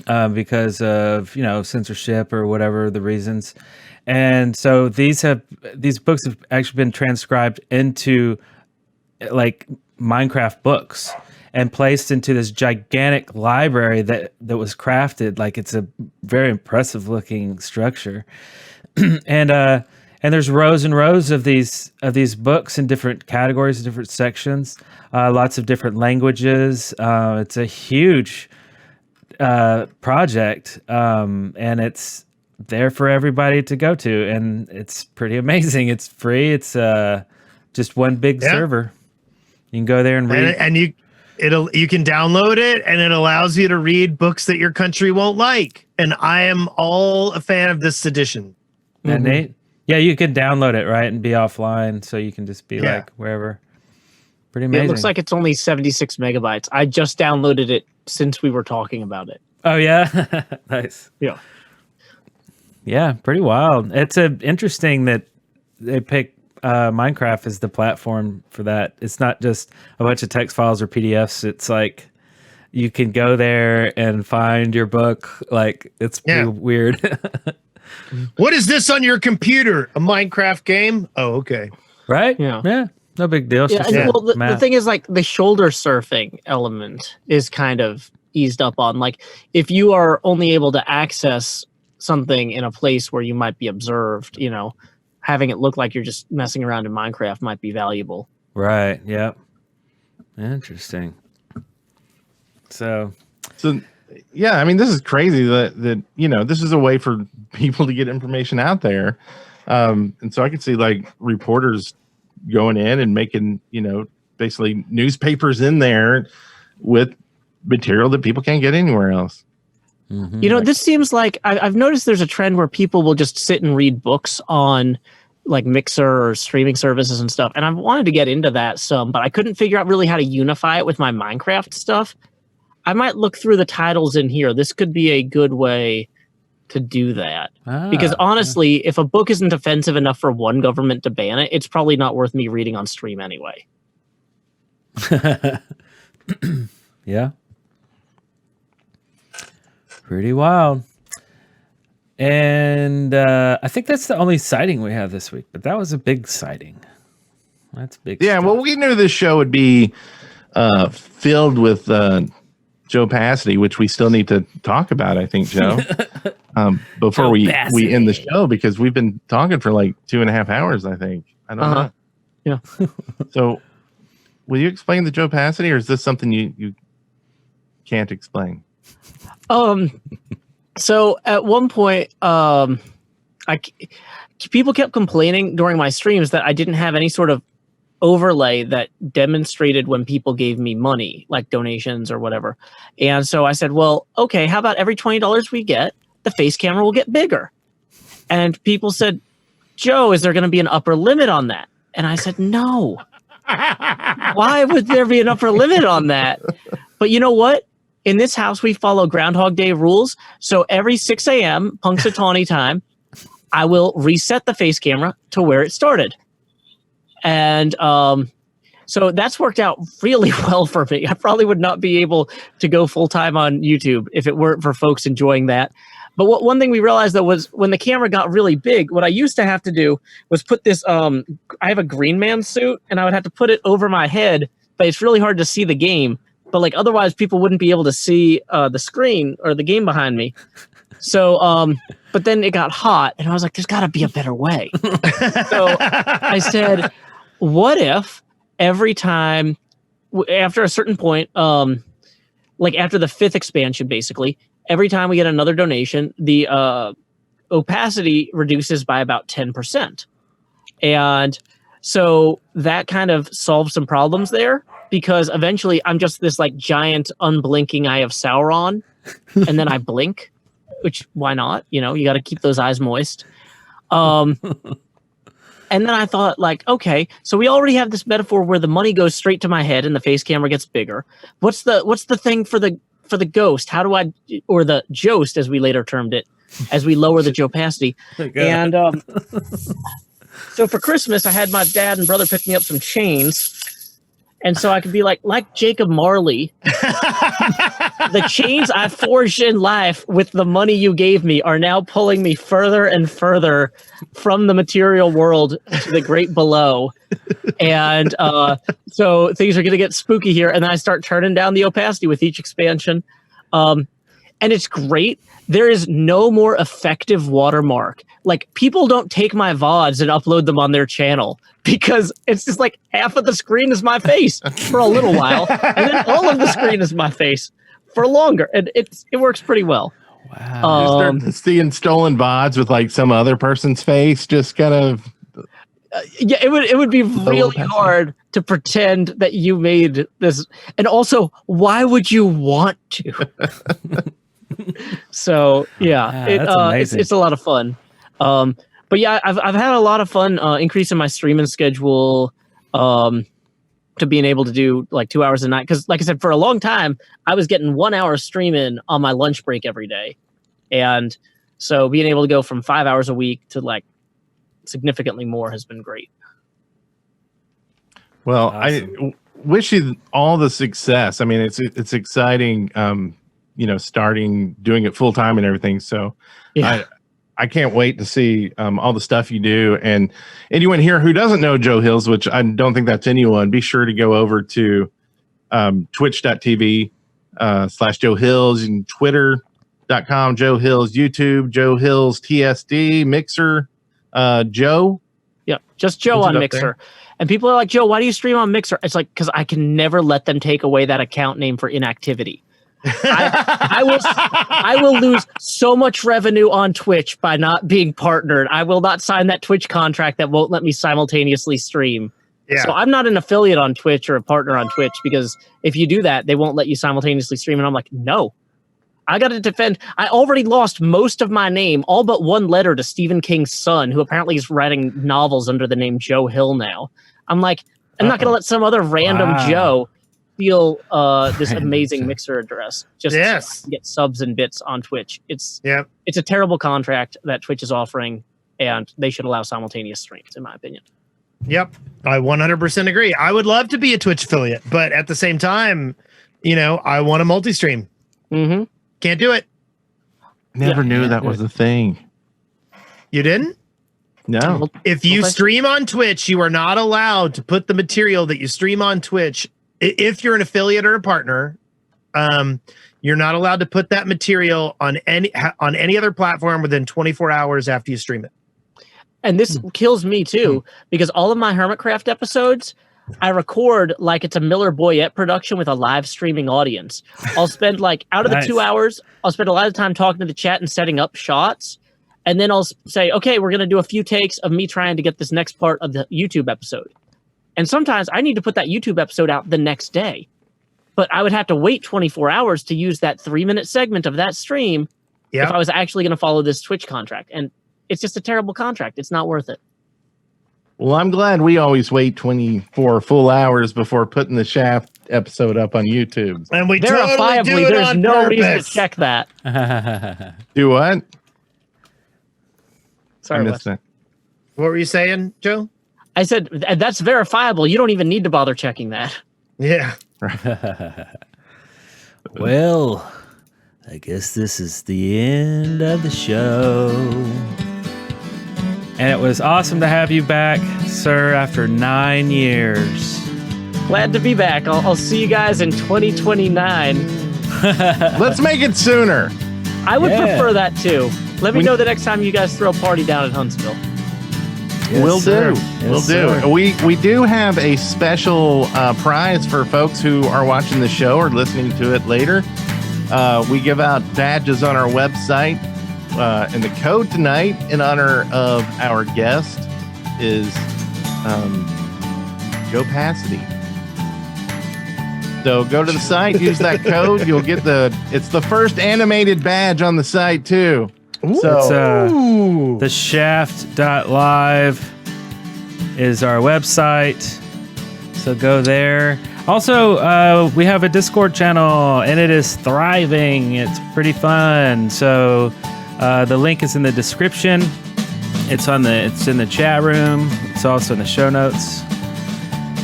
because of censorship or whatever the reasons. And so these books have actually been transcribed into like Minecraft books and placed into this gigantic library that was crafted. Like, it's a very impressive looking structure. and there's rows and rows of these books in different categories, different sections, lots of different languages. It's a huge project, and it's there for everybody to go to, and it's pretty amazing. It's free. It's just one big server. You can go there and read, And you can download it, and it allows you to read books that your country won't like. And I am all a fan of this edition. Isn't that neat? Yeah, you can download it, right, and be offline, so you can just be like wherever. Pretty amazing. It looks like it's only 76 megabytes. I just downloaded it since we were talking about it. Oh yeah, nice. Yeah. Yeah, pretty wild. It's interesting that they pick Minecraft as the platform for that. It's not just a bunch of text files or PDFs. It's like you can go there and find your book. Like, it's pretty weird. What is this on your computer? A Minecraft game? Oh, okay. Right? Yeah. Yeah. No big deal. It's Yeah, just and, well, the math. thing is, like, the shoulder surfing element is kind of eased up on. Like, if you are only able to access something in a place where you might be observed, having it look like you're just messing around in Minecraft might be valuable. Right. Yeah. Interesting. So yeah, I mean, this is crazy that this is a way for people to get information out there. And so I could see like reporters going in and making, basically newspapers in there with material that people can't get anywhere else. Mm-hmm. This seems like I've noticed there's a trend where people will just sit and read books on like Mixer or streaming services and stuff. And I've wanted to get into that some, but I couldn't figure out really how to unify it with my Minecraft stuff. I might look through the titles in here. This could be a good way to do that. Because honestly, if a book isn't offensive enough for one government to ban it, it's probably not worth me reading on stream anyway. Yeah. Pretty wild. And I think that's the only sighting we have this week, but that was a big sighting. That's big. Yeah, stuff. well, we knew this show would be filled with Joepacity, which we still need to talk about, I think, Joe, before we end the show, because we've been talking for like 2.5 hours, I think. I don't know. Yeah. So, will you explain the Joepacity, or is this something you can't explain? So at one point, people kept complaining during my streams that I didn't have any sort of overlay that demonstrated when people gave me money, like donations or whatever. And so I said, well, okay, how about every $20 we get, the face camera will get bigger? And people said, Joe, is there going to be an upper limit on that? And I said, no. Why would there be an upper limit on that? But you know what? In this house, we follow Groundhog Day rules. So every 6 a.m. Punxsutawney time, I will reset the face camera to where it started. And so that's worked out really well for me. I probably would not be able to go full-time on YouTube if it weren't for folks enjoying that. But one thing we realized, though, was when the camera got really big, what I used to have to do was put this, I have a Green Man suit, and I would have to put it over my head, but it's really hard to see the game. But like otherwise, people wouldn't be able to see the screen or the game behind me. So, but then it got hot, and I was like, there's got to be a better way. So I said, what if every time, after a certain point, like after the 5th expansion, basically, every time we get another donation, the opacity reduces by about 10%. And so that kind of solves some problems there, because eventually I'm just this like giant unblinking eye of Sauron, and then I blink, which why not? You know, you got to keep those eyes moist. And then I thought, like, okay, so we already have this metaphor where the money goes straight to my head and the face camera gets bigger. What's the thing for the ghost? How do I, or the jost as we later termed it, as we lower the Joepacity? And so for Christmas, I had my dad and brother pick me up some chains. And so I could be like Jacob Marley. The chains I forged in life with the money you gave me are now pulling me further and further from the material world to the great below. And so things are going to get spooky here. And then I start turning down the opacity with each expansion. And it's great. There is no more effective watermark. Like, people don't take my VODs and upload them on their channel because it's just like half of the screen is my face for a little while, and then all of the screen is my face for longer, and it works pretty well. Wow. You start seeing stolen VODs with like some other person's face, just kind of. Yeah, it would be really hard to pretend that you made this, and also, why would you want to? So yeah, it's a lot of fun. But yeah, I've had a lot of fun increasing my streaming schedule to being able to do like 2 hours a night. Because like I said, for a long time, I was getting 1 hour streaming on my lunch break every day. And so being able to go from 5 hours a week to like significantly more has been great. Well, awesome. I wish you all the success. I mean, it's exciting, starting doing it full time and everything. So yeah. I can't wait to see all the stuff you do. And anyone here who doesn't know Joe Hills, which I don't think that's anyone, be sure to go over to twitch.tv /Joe Hills, and twitter.com Joe Hills, YouTube Joe Hills TSD, Mixer Joe. Yeah, just Joe on Mixer. There. And people are like, Joe, why do you stream on Mixer? It's like, because I can never let them take away that account name for inactivity. I will lose so much revenue on Twitch by not being partnered. I will not sign that Twitch contract that won't let me simultaneously stream. Yeah. So I'm not an affiliate on Twitch or a partner on Twitch, because if you do that, they won't let you simultaneously stream. And I'm like, no, I got to defend. I already lost most of my name, all but one letter, to Stephen King's son, who apparently is writing novels under the name Joe Hill now. I'm like, I'm not going to let some other random Joe steal this amazing Mixer address just to get subs and bits on Twitch. It's a terrible contract that Twitch is offering, and they should allow simultaneous streams, in my opinion. Yep, I 100% agree. I would love to be a Twitch affiliate, but at the same time, I want to multi-stream. Mm-hmm. Can't do it. Never knew that was a thing. You didn't? No. If you stream on Twitch, you are not allowed to put the material that you stream on Twitch. If you're an affiliate or a partner, you're not allowed to put that material on any other platform within 24 hours after you stream it. And this kills me too, because all of my Hermitcraft episodes, I record like it's a Miller Boyette production with a live streaming audience. I'll spend like out of the 2 hours, I'll spend a lot of time talking to the chat and setting up shots. And then I'll say, okay, we're going to do a few takes of me trying to get this next part of the YouTube episode. And sometimes I need to put that YouTube episode out the next day. But I would have to wait 24 hours to use that 3-minute segment of that stream if I was actually going to follow this Twitch contract. And it's just a terrible contract. It's not worth it. Well, I'm glad we always wait 24 full hours before putting the Shaft episode up on YouTube. And we totally do it there's on no purpose. reason to check that. Do what? Sorry, I missed that. What were you saying, Joe? I said, that's verifiable. You don't even need to bother checking that. Yeah. Well, I guess this is the end of the show. And it was awesome to have you back, sir, after 9 years. Glad to be back. I'll see you guys in 2029. Let's make it sooner. I would prefer that too. Let me know the next time you guys throw a party down at Huntsville. Yes, We'll sir. do. Yes, We'll sir. do. We do have a special prize for folks who are watching the show or listening to it later. We give out badges on our website. And the code tonight, in honor of our guest, is Joepacity. So go to the site, use that code. You'll get it's the first animated badge on the site too. So It's the shaft.live is our website. So go there. Also, we have a Discord channel and it is thriving. It's pretty fun. So the link is in the description. It's in the chat room. It's also in the show notes.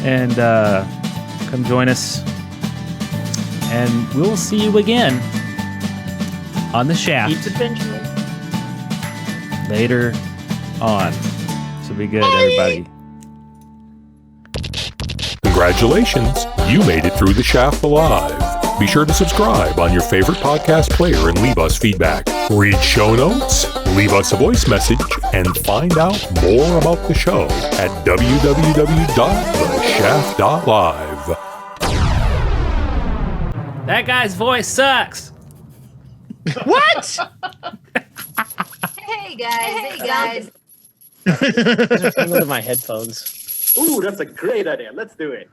And come join us. And we'll see you again on the Shaft Keep adventuring. later on. So be good, everybody. Congratulations, you made it through the Shaft alive. Be sure to subscribe on your favorite podcast player and leave us feedback. Read show notes, leave us a voice message, and find out more about the show at www.theshaft.live. That guy's voice sucks. What? Hey guys. Just hang on to my headphones. Ooh, that's a great idea. Let's do it.